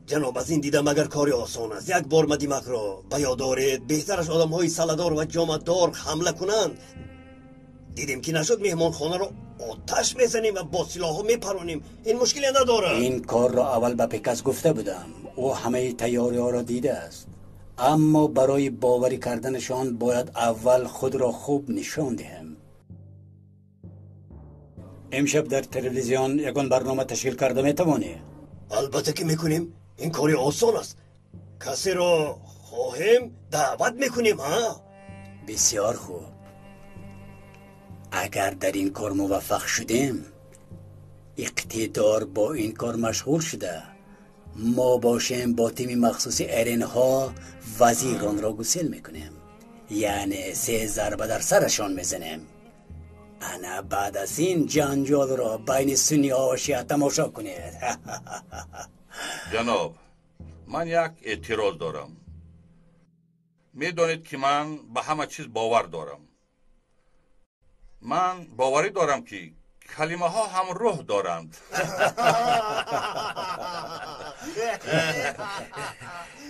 جناب از این دیدم اگر کاری آسان است. یک بار مدیمک را به یاد دارید بهترش آدم های سلدار و جامدار حمله کنند. دیدیم که نشد مهمان خانه را آتش میزنیم و با سلاح ها میپرونیم. این مشکلی نداره. این کار را اول به پیکس گفته بودم. او همه تیاری ها را دیده است. اما برای باوری کردنشان باید اول خود را خوب نشان دهیم. امشب در تلویزیون یکان برنامه تشکیل کرده میتوانی؟ البته که میکنیم. این کاری آسان است. کسی را خواهیم دعوت میکنیم ها؟ بسیار خوب. اگر در این کار موفق شدیم اقتدار با این کار مشغول شده ما باشیم با تیم مخصوص ارنها وزیران را گسیل میکنیم. یعنی 3 ضربه در سرشان میزنیم. انا بعد از این جنجال را بین سنی ها و شیعه تماشا کنید. جناب من یک اعتراض دارم. میدانید که من به همه چیز باور دارم. من باوری دارم که کلمه ها هم روح دارند.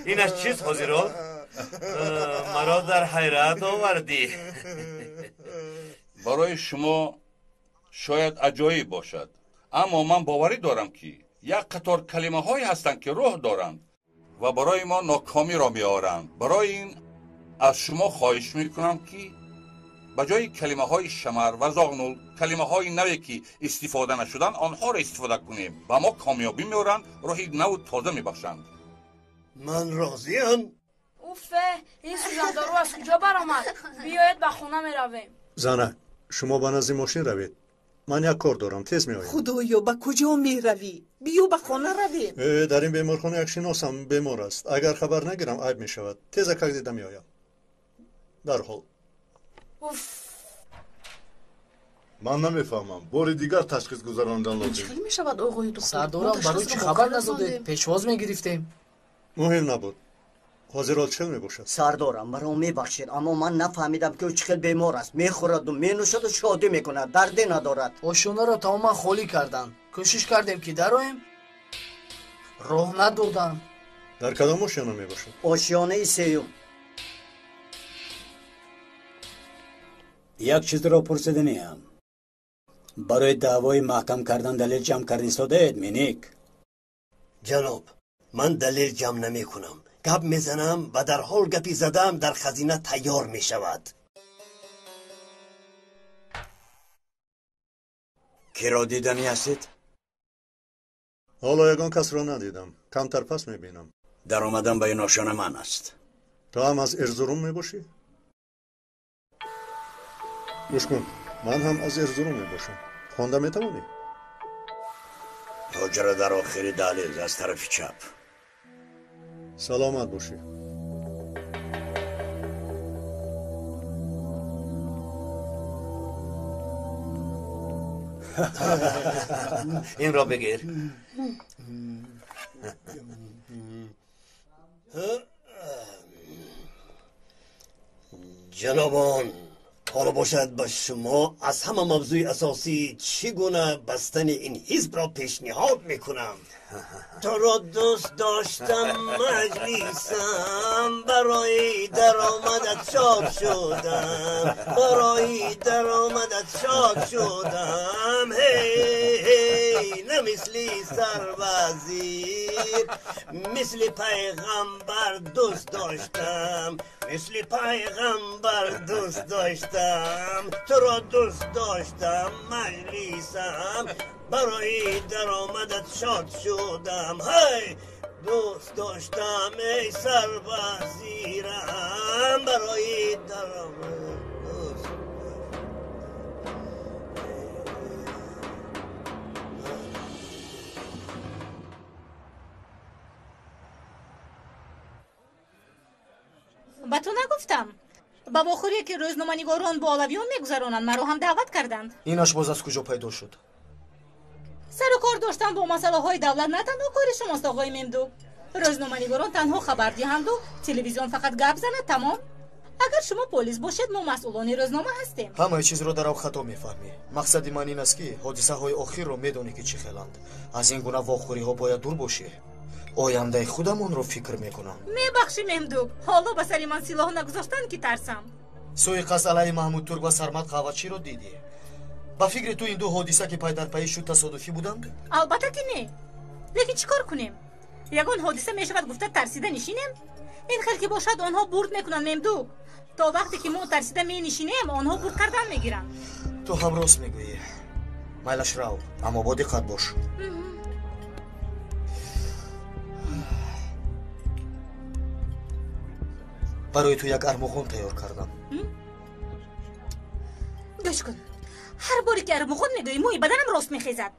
این از چیز حضرت؟ مرا در حیرت آوردی. برای شما شاید عجایب باشد، اما من باوری دارم که یک قطار کلمه هایی هستند که روح دارند و برای ما ناکامی را میآورند. برای این از شما خواهش میکنم که به جای کلمه های شمر و زاغنول کلمه های نوی که استفاده نشدن آنها را استفاده کنیم. به ما کامیابی میآورند، راهی نو تازه میبخشند. من راضیم. اوفه این سوزندارو از کجا برآمد؟ بیایید به خونه میرویم. زنک شما به نزد ماشین روید. من یک کار دارم تیز میآیم. خدایا به کجا میروی؟ بیا به خانه رویم. در این بیمارخانه یک شناسم بیمار است. اگر خبر نگیرم عیب میشود. تیز یک دیده میآیم. در حال من نمیفهمم. بار دیگر تشخیص گذراندن لازم. چی میشود آقای دکتر؟ سردارم برای چی خبر نداده؟ پیشواز میگرفتیم. مهم نبود. حاضرات چه میباشد؟ سردارم مرا میبخشید اما من نفهمیدم که او چقدر بیمار است. میخورد و مینوشد و شادی میکند. دردی ندارد. آشیانه را تماما خالی کردند. کوشش کردیم که درآییم. راه ندادند. در کدام آشیانه میباشد؟ آشیانه سیوم. یک چیز را پرسیدنیم. برای دعوای محکم کردن دلیل جمع کردن ساده مینیک؟ جناب من دلیل جمع نمی کنم. گپ میزنم و در حال گپی زدم در خزینه تیار می شود. کی را دیدنی هستید؟ حالا یگان کس را ندیدم. کمتر پس میبینم. در آمدن به این آشیانه من است. تو هم از ارزروم میباشی؟ گوش کن من هم از ارزروم میباشم. خوانده میتوانی؟ حجره در آخری دهلیز از طرف چپ. سلامت باشی. این را بگیر. جنابان حالا باشد به شما از همه موضوع اساسی چگونه بستن این حزب را پیشنهاد میکنم. تو را دوست داشتم مجلیسم برای درآمدت شاد شدم. برای درآمدت شاد شدم. هی نه مثلی سروزیر مثل پیغمبر دوست داشتم. مثل پیغمبر دوست داشتم. تو را دوست داشتم مجلیسم برای درآمدت شاد شدم. هی دوست داشتم ای سربازیرم برای درآمدت. 「ба ту нагуфтам ба вохӯре ки рӯзноманигорон бо олавиён мегузаронанд маро ҳам даъват карданд. инаш боз аз куҷо пайдо шуд? сару кор доштан бо масъалаҳои давлат на танҳо кори шумост оғои мемдук. рӯзноманигорон танҳо хабар диҳанду телевизион фақат гап занад, тамом. агар шумо полис бошед мо масъулони рӯзнома ҳастем. ҳамаи чизро дарав хато мефаҳмӣ. мақсади ман ин аст ки ҳодисаҳои охирро медонӣ ки чӣ хеланд. аз ин гуна вохӯриҳо бояд дур бошӣ. ояндаи худамонро фикр мекунам. мебахшӣ мемдук, ҳоло ба сари ман силоҳ нагузоштанд ки тарсам. суиқасд алайҳи маҳмудтурк ва сармат қаввачиро дидӣ? ба фикри ту ин ду ҳодиса ки пайдарпай шуд тасодуфӣ буданд? албатта ки не. лекин чӣ кор кунем? ягон ҳодиса мешавад гуфта тарсида нишинем? ин хел ки бошад онҳо бурд мекунанд мемдук. то вақте ки мо тарсида менишинем онҳо бурд кардан мегиранд. ту ҳам рост мегӯӣ. майлаш рав, аммо бо диққат бош. барои ту як армуғон тайёр кардам. гӯш кун, ҳар боре ки армуғон мегӯӣ мӯи баданам рост мехезад.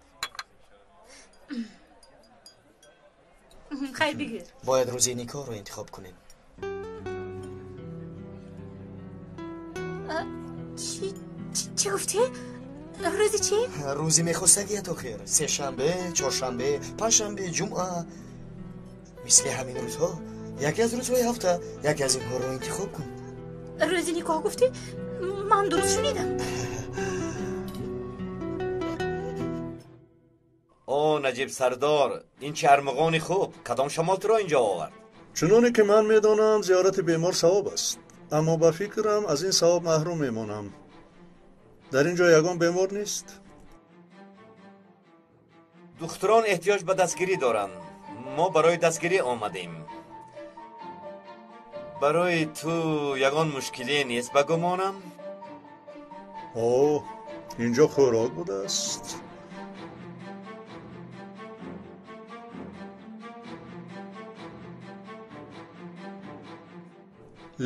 хайр бигир. бояд рӯзи никоҳро интихоб кунем. чӣ гуфтӣ? рӯзи чӣ? рӯзи мехостагият охир. сешанбе, чоршанбе, панҷшанбе, ҷумъа. мисли ҳамин рӯзҳо яке аз рӯзҳои ҳафта яке аз инҳоро интихоб кун. рӯзи никоҳ гуфтӣ? ман дуруст шунидам? о наҷиб сардор, ин чӣ армуғони хуб. кадом шамолтро инҷо овард? чуноне ки ман медонам зиёрати бемор савоб аст, аммо ба фикрам аз ин савоб маҳрум мемонам. дар ин ҷо ягон бемор нест? духтурон эҳтиёҷ ба дастгирӣ доранд. мо барои дастгирӣ омадем. барои ту ягон мушкиле нест ба гумонам? о, инҷо хӯрок будааст.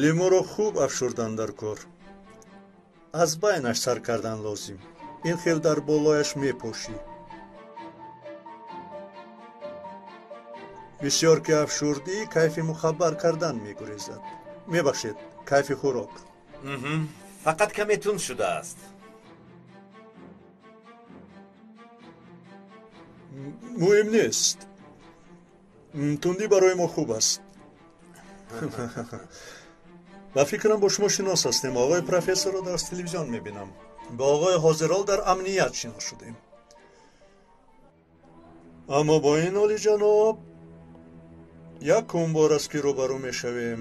лиморо хуб афшурдан дар кор. аз байнаш сар кардан лозим. ин хел дар болояш мепошӣ. бисёр ки афшурдӣ кайфи мухаббар кардан мегурезад. мебахшед, кайфи хӯрок. фақат каме тунд шудааст. муҳим нест. тундӣ барои мо хуб аст. ба фикрам бо шумо шинос ҳастем. оғои профессорро дар телевизион мебинам. ба оғои ҳозирол дар амният шинос шудем. аммо бо ин олиҷаноб якум бор аст ки рӯбарӯ мешавем.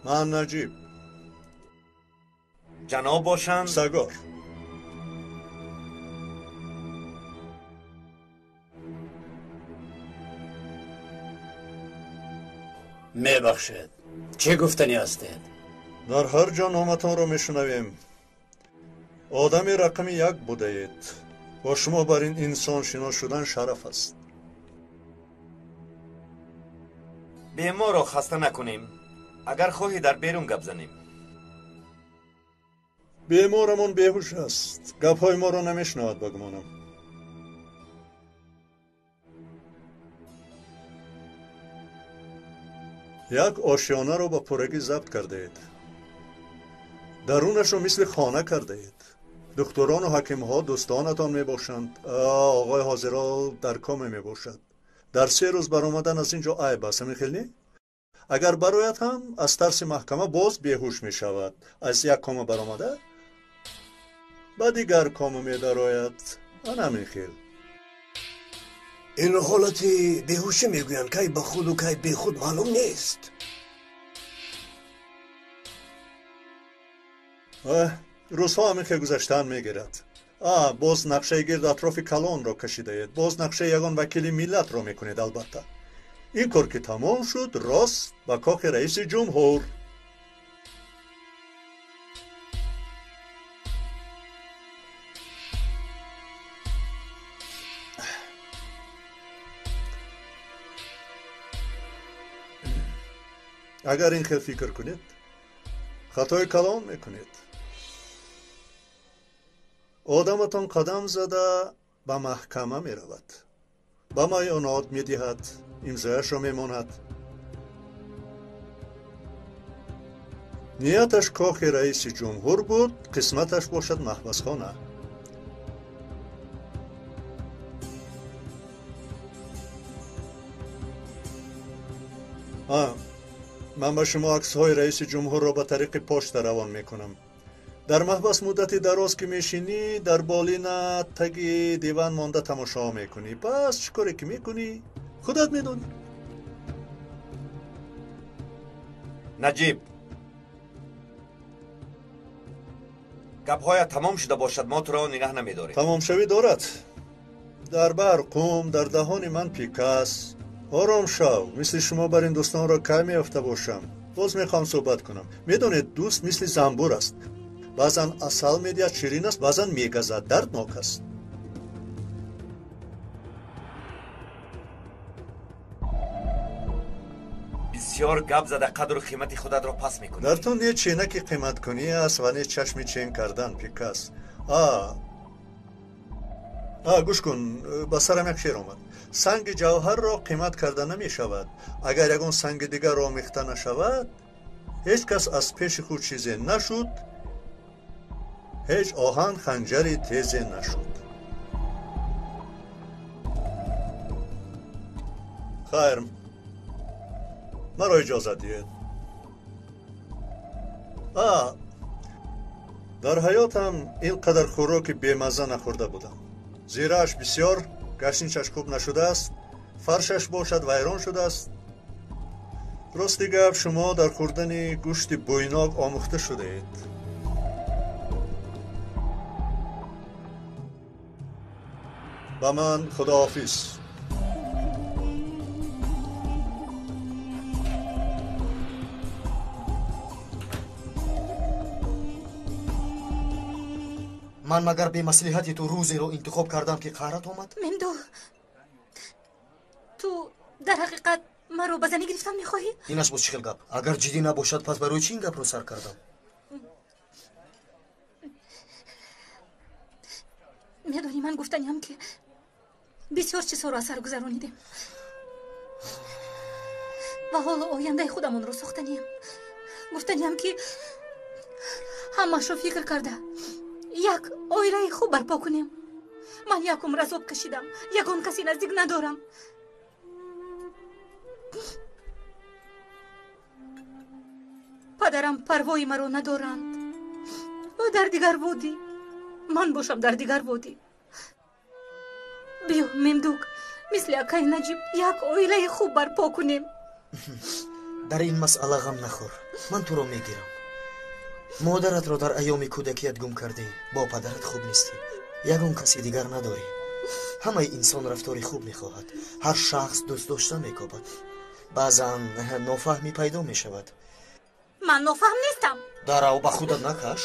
ман наҷиб. ҷаноб бошанд? сагор. мебахшед, чӣ гуфтанӣ ҳастед? дар ҳар ҷо номатонро мешунавем. одами рақами як будаед. бо шумо бар ин инсон шинос шудан шараф аст. беморро хаста накунем. агар хоҳӣ дар берун гап занем. беморамон беҳуш аст. гапҳои моро намешунавад ба гумонам. як ошёнаро ба пуррагӣ забт кардаед. дарунашро мисли хона кардаед. духтурону ҳакимҳо дӯстонатон мебошанд. оғои ҳозирол дар коме мебошад. дар 3 рӯз баромадан аз ин ҷо айб аст. ҳамин хел не? агар барояд ҳам аз тарси маҳкама боз беҳуш мешавад. аз як кома баромада ба дигар кома медарояд. ан ҳамин хел. ин ҳолати беҳушӣ мегӯянд, кай ба худу кай бехуд маълум нест. рӯзҳо ҳамин хел гузаштан мегирад. боз нақшаи гирд атрофи калонро кашидаед. боз нақшаи ягон вакили миллатро мекунед. албатта ин кор ки тамом шуд, рост ба кохи раиси ҷумҳур. агар ин хел фикр кунед, хатои калон мекунед. одаматон қадам зада ба маҳкама меравад. ба маёнот медиҳад, имзояшро мемонад. нияташ кохи раиси ҷумҳур буд, қисматаш бошад маҳбасхона. ман ба шумо аксҳои раиси ҷумҳурро ба тариқи почта равон мекунам. дар маҳбас муддати дароз ки мешинӣ, дар болина таги диван монда тамошо мекунӣ. пас чӣ коре ки мекунӣ худат медонӣ. наҷиб, гапҳоят тамом шуда бошад, мо туро нигаҳ намедорем. тамомшавӣ дорад. дар бар қум, дар даҳони ман пикас. ором шав, мисли шумо бар ин дӯстонро кай меёфта бошам. боз мехоҳам суҳбат кунам. медонед, дӯст мисли занбур аст. баъзан асал медиҳад, ширин аст, баъзан мегазад, дарднок аст. бисёр гап зада қадру қимати худатро пас мекунӣ. дар ту не ченаки қиматкунӣ аст ва не чашми чен кардан, пикас. гӯш кун, ба сарам як шеър омад. санги ҷавҳарро қимат карда намешавад. агар ягон санги дигар омехта нашавад, ҳеҷ кас аз пеши худ чизе нашуд, ҳеҷ оҳан ханҷари тезе нашуд. хайр, маро иҷозат диҳед. дар ҳаётам ин қадар хӯроки бемазза нахӯрда будам. зирааш бисёр, гашничаш хуб нашудааст, фаршаш бошад вайрон шудааст. рости гап, шумо дар хӯрдани гӯшти бӯйнок омӯхта шудаед. ба ман худоҳофиз. ман магар бемаслиҳати ту рӯзеро интихоб кардам ки қаҳрат омад? мемдӯ, ту дар ҳақиқат маро ба занӣ гирифтан мехоҳӣ? инаш боз чӣ хел гап? агар ҷиддӣ набошад, пас барои чӣ ин гапро сар кардам? медонӣ, ман гуфтаниам ки бисёр чизҳоро аз сар гузаронидем ва ҳоло ояндаи худамонро сохтанием. гуфтаниам ки ҳамаашро фикр карда як оилаи хуб барпо кунем. ман як умр азоб кашидам, ягон каси наздик надорам. падарам парвои маро надоранд. ӯ дар дигар водӣ, ман бошам дар дигар водӣ. биё мемдук, мисли акай Наҷиб як оилаи хуб барпо кунем. дар ин масъала ғам нахӯр. ман туро мегирам. модаратро дар айёми кӯдакият гум кардӣ, бо падарат хуб нестӣ, ягон каси дигар надорӣ. ҳамаи инсон рафтори хуб мехоҳад. ҳар шахс дӯст дошта мекобад. баъзан нофаҳмӣ пайдо мешавад. ман нофаҳм нестам. дарав ба худат накаш.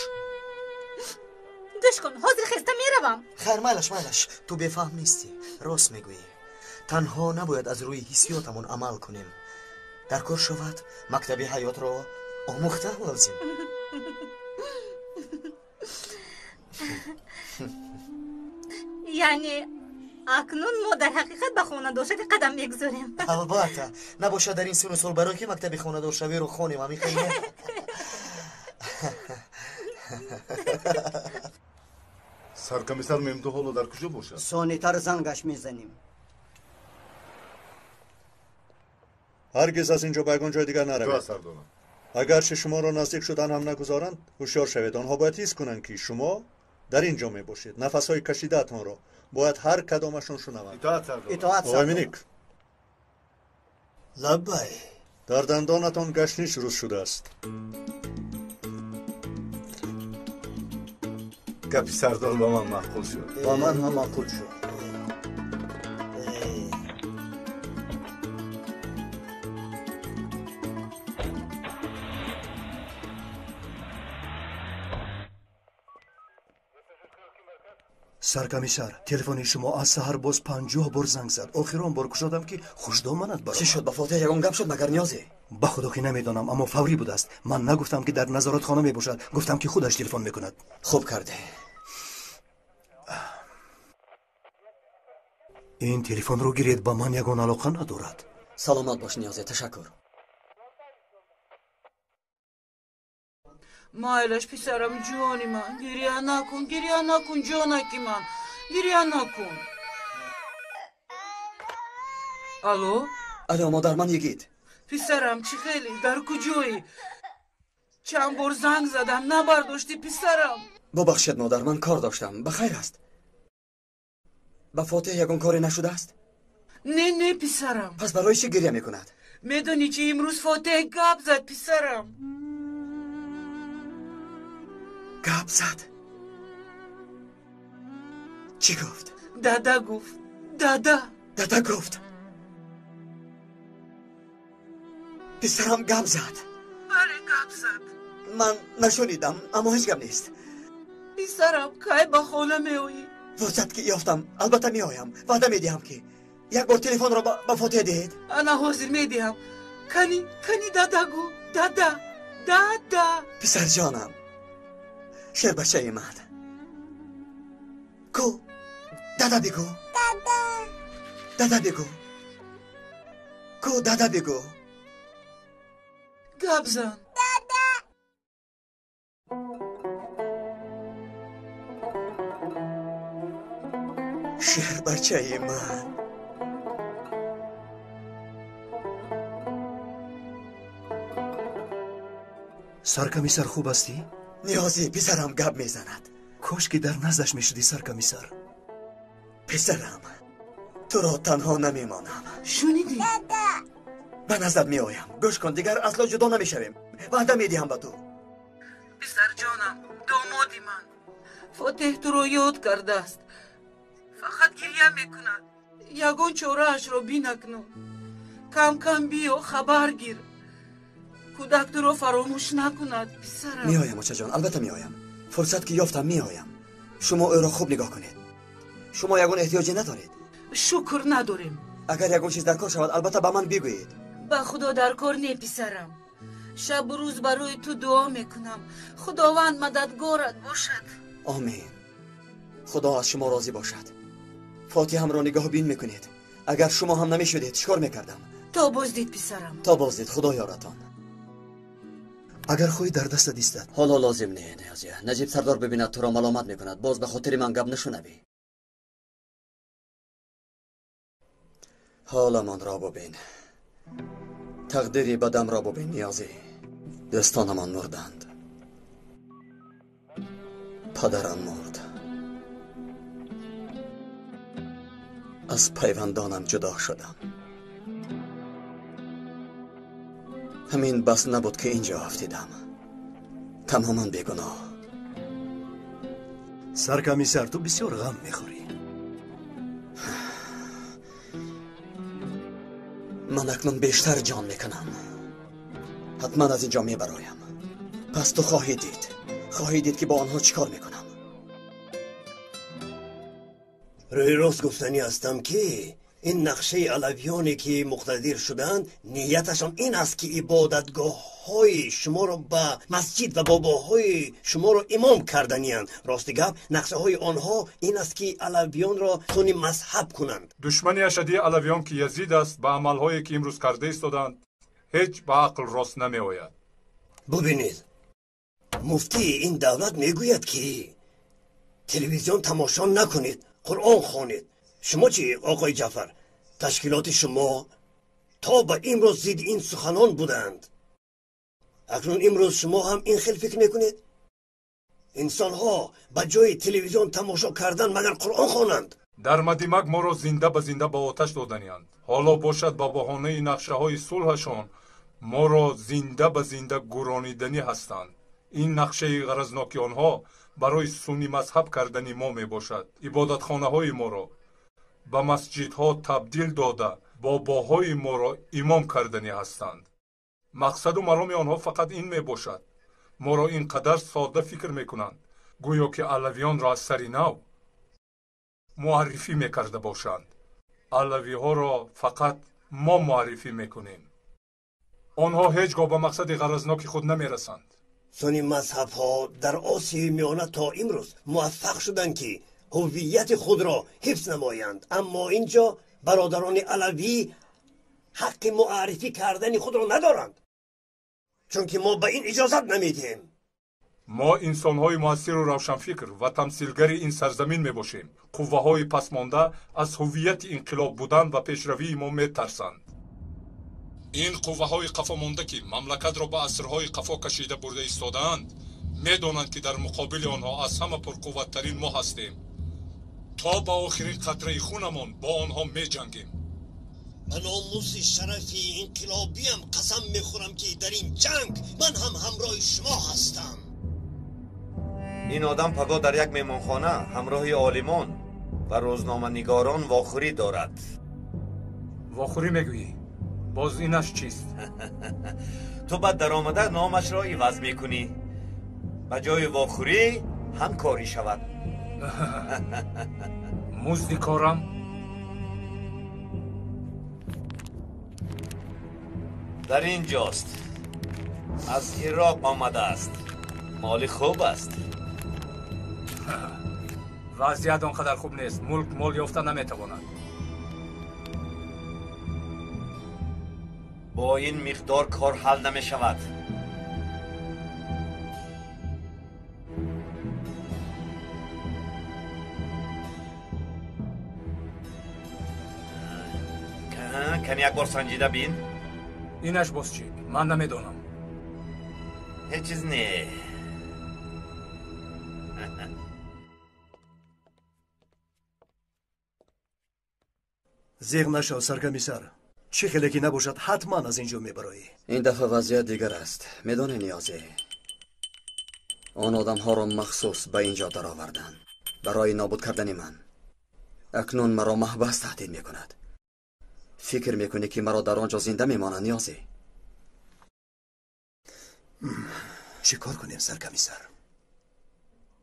гӯш кун, ҳозир хеста меравам. хайр, майлаш, ту бефаҳм нестӣ. рост мегӯӣ. танҳо набояд аз рӯи ҳиссиётамон амал кунем. дар кор шавад, мактаби ҳаётро омӯхтан лозим. яъне акнун мо дар ҳақиқат ба хонадоршавӣ қадам мегузорем. албатта, набошад дар ин сину сол барои ки мактаби хонадоршавиро хонем амихайне. саркомиссар мемдӯ ҳоло дар куҷо бошад? сонитар зангаш мезанем. ҳаргиз аз инҷо ба ягон ҷои дигар наравед. агарчи шуморо наздик шудан ҳам нагузоранд, ҳушёр шавед. онҳо бояд ҳис кунанд ки шумо дар ин ҷо мебошед. нафасҳои кашидаатонро бояд ҳар кадомашон шунаванд. итоат оғой миник, лаббай, дар дандонатон гашнич рӯз шудааст. гапи сардор ба ман маъқул шуд. ба ман ҳам маъқул шуд. саркомиссар, телефони шумо аз саҳар боз 50 бор занг зад. охирон бор кушодам ки хушдоманат баромад. чӣ шуд? ба фотиҳ ягон гап шуд магар ниёзе? ба худо ки намедонам, аммо фаврӣ будааст. ман нагуфтам ки дар назоратхона мебошад, гуфтам ки худаш телефон мекунад. хуб карде. ин телефонро гиред, ба ман ягон алоқа надорад. саломат бош ниёзе, ташаккур. مایلش پسرم جوانی من گریه نکن جانکی من گریه نکن. الو مادر من یگید. پسرم چی خیلی در کجایی؟ چند بار زنگ زدم نبرداشتی پسرم. ببخشید مادر من کار داشتم. بخیر است؟ با فاتح یگان کاری نشده است؟ نه پسرم. پس برای چی گریه میکند؟ میدونی چی امروز فاتح گپ زد پسرم. گپ زد؟ چی گفت؟ دادا گفت. دادا گفت. پسرم گپ زد. بله گپ زد. من نشنیدم اما هیچ گپ نیست. پسرم کی با خانه میایی؟ فرصت که یافتم البته میایم. وعده میدهم که یک بار تلفن را با فاتح دهید. انا حاضر میدهم. کنی دادا گو. دادا پسر جانم شیر بچه من کو دادا بگو. دادا بگو. کو دادا بگو. گپ زن. شیر بچه من. سرکمیسر خوب هستی؟ نیازی پسرم گپ میزند. کاش که در نزدش میشدی سرکمیسر. پسرم تو را تنها نمیمانم. شنیدی؟ به نزد میآیم. گوش کن دیگر اصلا جدا نمیشویم. وعده میدهم به تو. پسر جانم دامادی من فاتح تو رو یاد کرده است. فقط گریه میکند. یگان چاره اش را بینکنم. کم بیا خبر گیر. کودک تو رو فراموش نکند پسرم. میآیم بچه جان البته میآیم. فرصت که یافتم میآیم. شما او را خوب نگاه کنید. شما یگان احتیاجی ندارید. شکر نداریم. اگر یگان چیز در کار شود البته به من بگویید. به خدا در کار نه پسرم. شب و روز برای تو دعا میکنم. خداوند مددگارت باشد. آمین. خدا از شما راضی باشد. فاتح هم را نگاه بین میکنید. اگر شما هم نمیشدید چیکار میکردم؟ تا بازدید پسرم. تا بازدید. خدا یارتان. اگر خوی در دست دیستد حالا لازم نه نیازیه. نجیب سردار ببیند تو را ملامت میکند. باز به خاطر من گپ نشنوی. حالا من را ببین. تقدیری بدم را ببین نیازی. دوستانمان مردند. پدرم مرد. از پیوندانم جدا شدم. همین بس نبود که اینجا افتیدم. تماما بیگناه. سرکمیسر تو بسیار غم میخوری. من اکنون بیشتر جان میکنم. حتما از اینجا میبرایم. پس تو خواهی دید که با آنها چیکار میکنم. روی راست گفتنی هستم که این نقشه علویانی که مقتدر شدند نیتشان این است که عبادتگاه های شما را به مسجد و باباهای شما را امام کردنیان. راست گپ نقشه های آنها این است که علویان را سنی مذهب کنند. دشمنی اشدی علویان که یزید است به عملهایی که امروز کرده ایستادند هیچ به عقل راست نمی آید. ببینید مفتی این دولت میگوید که تلویزیون تماشا نکنید، قرآن خوانید. شما چی آقای جعفر؟ تشکیلات شما تا به امروز زید این سخنان بودند. اکنون امروز شما هم این خیل فکر میکنید؟ انسان ها به جای تلویزیون تماشا کردن مگر قرآن خوانند؟ در مدیمک ما را زنده به زنده به آتش دادنیاند. حالا باشد با بهانه نقشه های صلحشان ما را زنده به زنده گرانیدنی هستند. این نقشه غرضناک آنها برای سنی مذهب کردن ما می باشد. عبادتخانه های ما را به مسجدها تبدیل داده باباهای ما را امام کردنی هستند. مقصد و مرام آنها فقط این می باشد ما را اینقدر ساده فکر می کنند گویا که علویان را از سری نو معرفی می کرده باشند. علوی ها را فقط ما معرفی می کنیم. آنها هیچگاه به مقصد غرضناک خود نمی رسند. سنی مذهب ها در آسیای میانه تا امروز موفق شدند که هویت خود را حفظ نمایند، اما اینجا برادران علوی حق معرفی کردن خود را ندارند، چون که ما به این اجازت نمیدیم. ما انسان‌های مؤثر و روشنفکر و تمثیلگر این سرزمین میباشیم. قوه‌های پسمانده از هویت انقلاب بودن و پیشروی ما میترسند. این قوه‌های قفا مانده که مملکت را به عصرهای قفا کشیده برده ایستادند، میدانند که در مقابل آنها از همه پرقوت‌ترین ما هستیم. تا با آخرین قطره خونمان با آنها میجنگیم. من ناموس شرفی انقلابیم قسم میخورم که در این جنگ من هم همراه شما هستم. این آدم پگاه در یک میمانخانه همراه عالمان و روزنامه نگاران واخوری دارد. واخوری میگویی؟ باز اینش چیست؟ تو بعد در آمده نامش را عوض میکنی. به جای واخوری همکاری شود. مزد کارم؟ در اینجاست. از عراق آمده است. مال خوب است. وضعیت آنقدر خوب نیست. ملک مال یافته نمیتواند. با این مقدار کار حل نمی شود. کنی یک بار سنجیده بین؟ اینش باز چی؟ من نمیدونم. هیچ چیز نه. زیغ نشو سرکمیسر. چه خیلی نباشد حتما از اینجا میبرایی. این دفعه وضعیت دیگر است. میدانی نیازی آن آدم ها را مخصوص به اینجا در آوردن برای نابود کردن من. اکنون مرا محبس تهدید میکند. فکر میکنی که مرا در آنجا زنده میمانند نیازی؟ چه کار کنیم سرکمیسر؟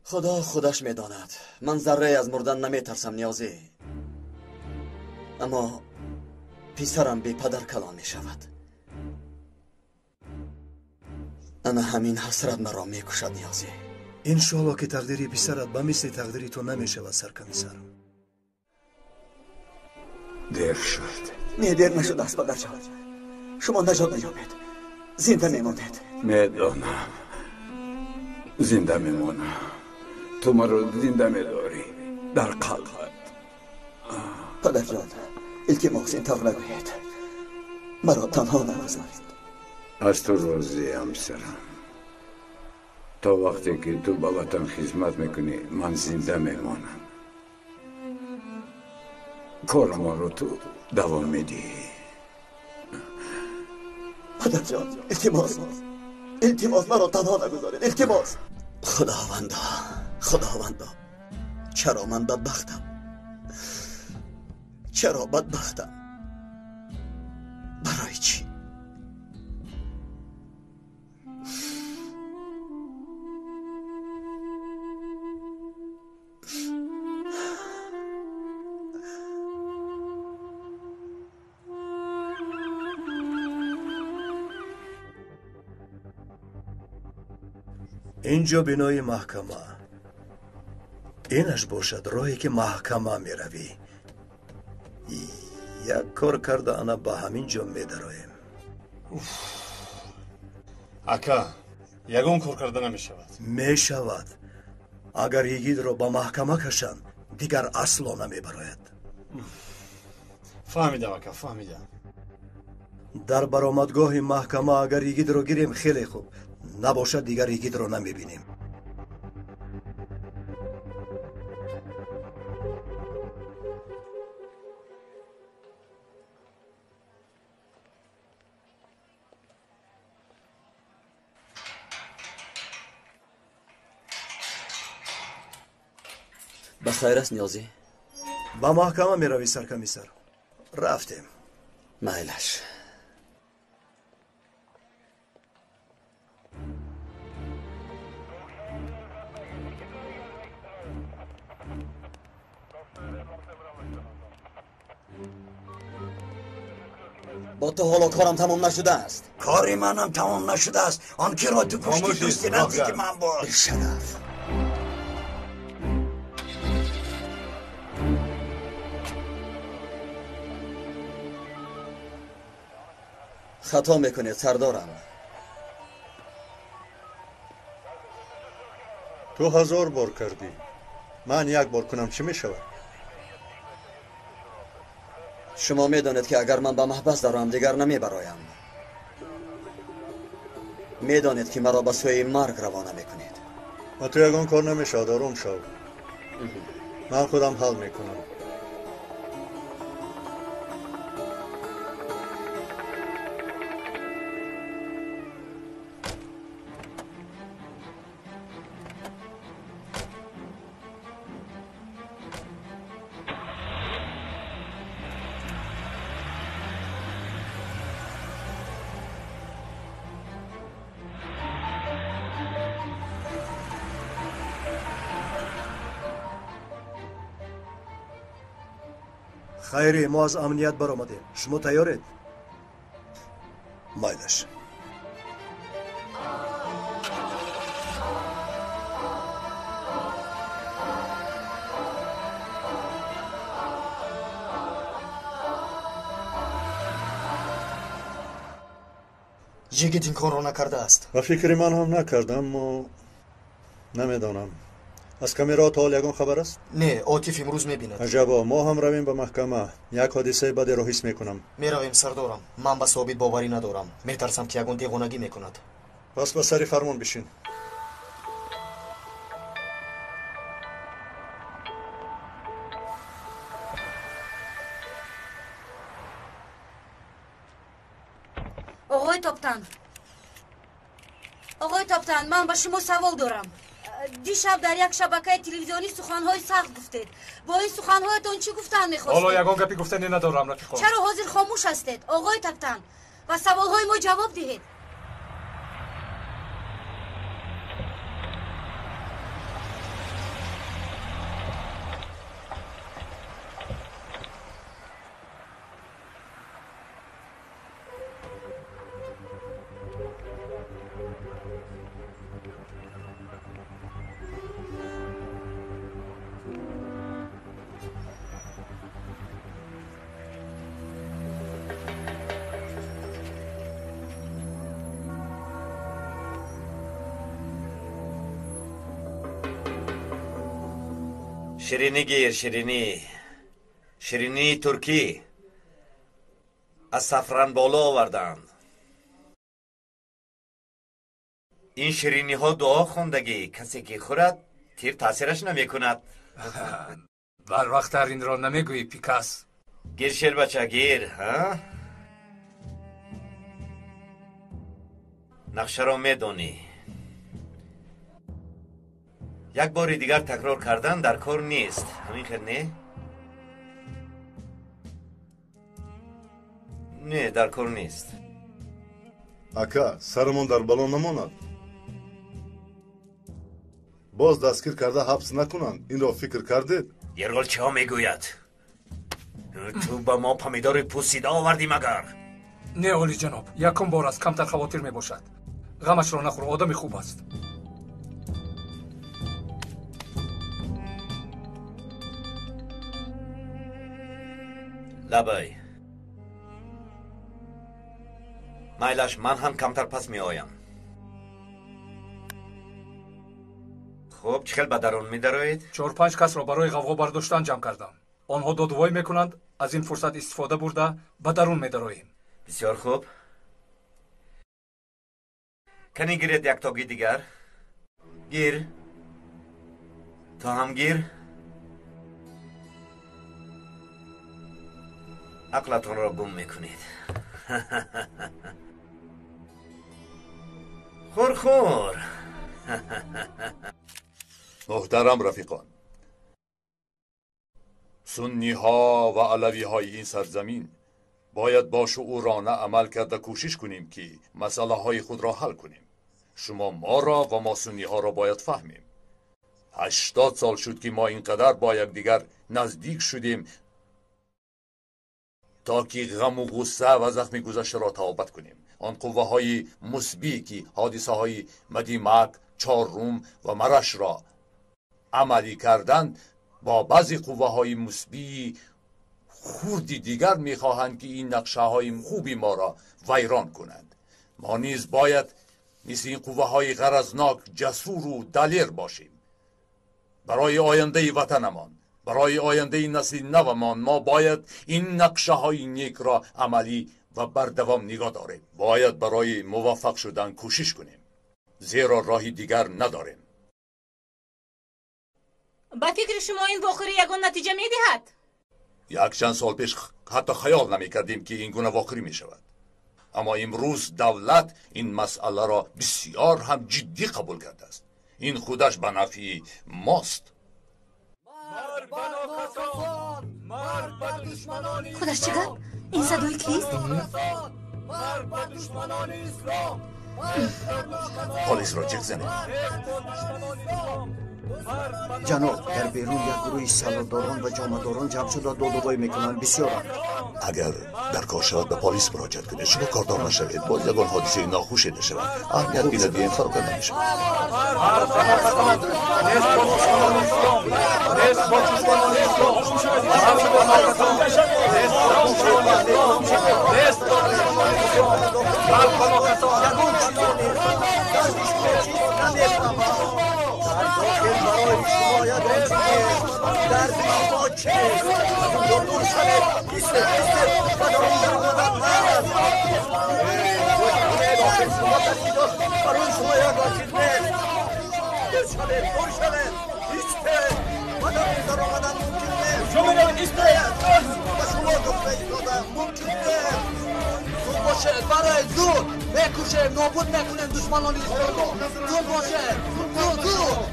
خدا خودش میداند. من ذره از مردن نمیترسم نیازی، اما پسرم بی پدر کلان می شود. اما همین حسرت مرا می کشد نیازی. انشالله که تقدیری پسرت به مثل تقدیری تو نمی شود سرکمیسر. دیر شد. نه دیر نشد است پدر جان. شما نجات نیابید. زنده میمانید. میدانم زنده میمانم. تو مرا زنده میداری در قلبت. پدر جان التماس اینطور نگویید. مرا تنها نگذارید. از تو راضی همسرم. تا وقتی که تو به وطن خدمت میکنی من زنده میمانم. کار ما رو تو دوام میدی. پدر جان التماس مرا تنها نگذارید. التماس. خداوندا چرا من بدبختم؟ چرا بدبختم؟ برای چی؟ اینجا بنای محکمه. اینش باشد راهی که محکمه می روی. یک کار کرده انا به همین جا می درایم. اکا یگون کار کرده نمی شود. می شود. اگر یگید رو به محکمه کشند دیگر اصلا نمی براید. فهمیدم اکا فهمیدم. در برآمدگاه محکمه اگر یگید رو گیریم خیلی خوب. نباشد دیگر یگید رو نمی بینیم. بخیر است نیازی؟ با محکمه می روی سرکمیسر. رفتیم. مایلش. با تو حالا کارم تمام نشده است. کاری منم تمام نشده است. آن که را تو کشتی دوستی نزدیک من بود. شرف. خطا میکنید سردارم. تو 1000 بار کردی. من 1 بار کنم چی میشود؟ شما میدانید که اگر من به محبس دارم دیگر نمیبرایم. میدانید که مرا به سوی مرگ روانه میکنید. و تو یگان کار نمیشود. آروم شو. من خودم حل میکنم. خیری ما از امنیت برآمدیم. شما تیارید؟ مایلش. جگت این کار رو نکرده است. و فکری من هم نکردم و نمیدانم. از کامیرات حال یگان خبر است؟ نه، عاطف امروز میبیند. عجبا. ما هم رویم به محکمه. یک حادثه بد رو حس میکنم. میرویم سردارم. من به ثابت باوری ندارم. میترسم که یگان دیوانگی میکند. پس به سری فرمان بشین. آقای تاپتن من با شما سوال دارم. دیشب در یک شبکه تلویزیونی سخنهای سخت گفتید. با این سخنهایتون چی گفتن میخواستید؟ حالا یگان گپی گفتنی ندارم رفیقم. چرا حاضر خاموش هستید آقای تاپتن و سوالهای ما جواب دهید؟ شیرینی گیر. شیرینی ترکی از سفران بالا آوردند. این شیرینی ها دعا خوندگی کسی که خورد تیر تاثیرش نمی کند. بر وقت این را نمیگویی پیکاس. گیر شیر بچه گیر. نقشه را میدونی. یک بار دیگر تکرار کردن در کار نیست. همین خیر نه؟ نه در کار نیست. اکا سرمون در بلان نماند. باز دستگیر کرده حبس نکنند. این را فکر کردید؟ یرگال چه ها میگوید؟ تو با ما پمیدار پوسیده آوردی مگر؟ نه اولی جناب. یکم بار است کمتر خواطر می باشد. غمش را نخور. آدم خوب است. لبای مایلش من هم کمتر پس می آیم. خب چه خیل به درون می دارید؟ 4-5 کس را برای غوغا برداشتن جمع کردم. آنها دادوایی میکنند. از این فرصت استفاده برده به درون می داریم. بسیار خوب. کنی گیرید یک تاگی دیگر؟ گیر. تا هم گیر. عقلتون را گم میکنید. خور محترم رفیقان، سنی ها و علوی های این سرزمین باید با شعورانه عمل کرده کوشش کنیم که مسئله های خود را حل کنیم. شما ما را و ما سنی ها را باید فهمیم. 80 سال شد که ما اینقدر با یکدیگر نزدیک شدیم تا که غم و غصه و زخم گذشته را تعابت کنیم. آن قوه های مثبی که حادثه های مدیمک، چهارم و مرش را عملی کردند با بعضی قوه های مثبی خوردی دیگر میخواهند که این نقشه های خوبی ما را ویران کنند. ما نیز باید مثل این قوه های غرضناک جسور و دلیر باشیم. برای آینده وطنمان، برای آینده نسل نومان ما باید این نقشه های نیک را عملی و بردوام نگاه داریم. باید برای موفق شدن کوشش کنیم، زیرا راهی دیگر نداریم. با فکر شما این واقعی یگان نتیجه می دهد؟ یک چند سال پیش حتی خیال نمی کردیم که این گونه واقعی می شود. اما امروز دولت این مسئله را بسیار هم جدی قبول کرده است. این خودش به نفع ماست. خودش چه گفت؟ این صدای کیست؟ پلیس را جیغ زنید. جناب، در بیرون یک گروه سالاداران و جامداران جمع شده دادگاهی میکنند. بسیار اگر در کار شود به پلیس مراجعه کنید. شما کاردار نشوید، باز یگان حادثه ناخوشی نشود. اهمیت بیندیم فروکنده نمیشود. در بیشما چه دور شده ایسته برون شما یک واکیل نیست. دور شده ایسته مدام در آمدن ممکن نیست. شما ایسته و شما گفته ایستاده ممکن نیست. زود باشه برای زود بکشه نابود نکنن دشمنان ایستاده. زود باشه زود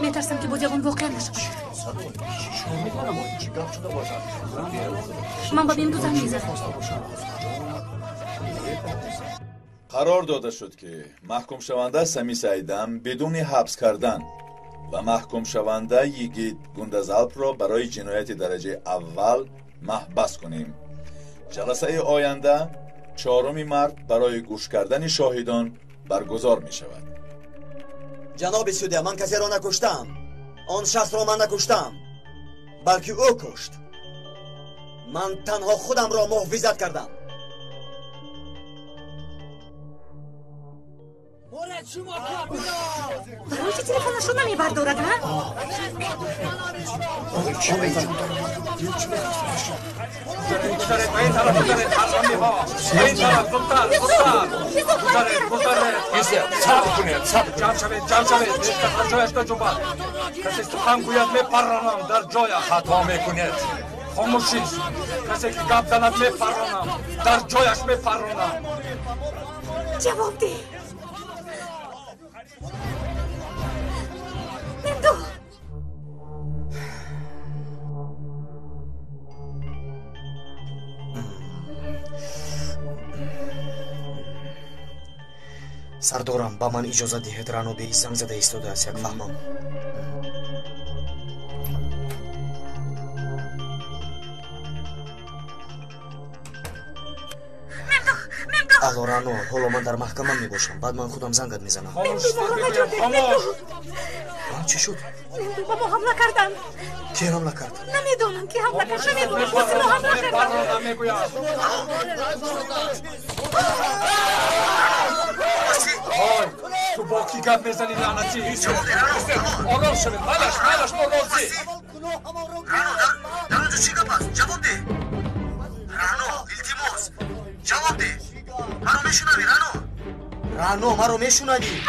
میترسم که باز یگان واقعا نشد. من با بین دوزن میزنم. قرار داده شد که محکوم شونده سمی سعیدم بدون حبس کردن و محکوم شونده یگید گندزالپ را برای جنایت درجه اول محبس کنیم. جلسه آینده 4 مارس برای گوش کردن شاهدان برگزار می شود. جناب سودی، من کسی را نکشتم. آن شخص را من نکشتم، بلکه او کشت. من تنها خودم را محافظت کردم. برای چه تلفنش رو نمیبردارد ها؟ خطا میکنید. خاموشید. کسی که گپ زند میپرانم، در جایش میپرانم. جواب ده. نندو. سردارم با من اجازه دهید رانو به زنگ زده ایستاده است. یک فهمم. الو رانو، حالا من در محکمه می باشم. بعد من خودم زنگت میزنم. خاموش. چی شد؟ با ما حمله کردن. کی حمله کرد؟ نمیدونم کی حمله کرد. نمیدونم با ما حمله کردن. تو با کی گپ میزنی لعنتی؟ آرام شوید. مالش ما راضی. در اونجا چی گپ است؟ جواب ده. رانو التماس جواب ده. مرا میشنوی رانو؟ رانو مرا میشنوی؟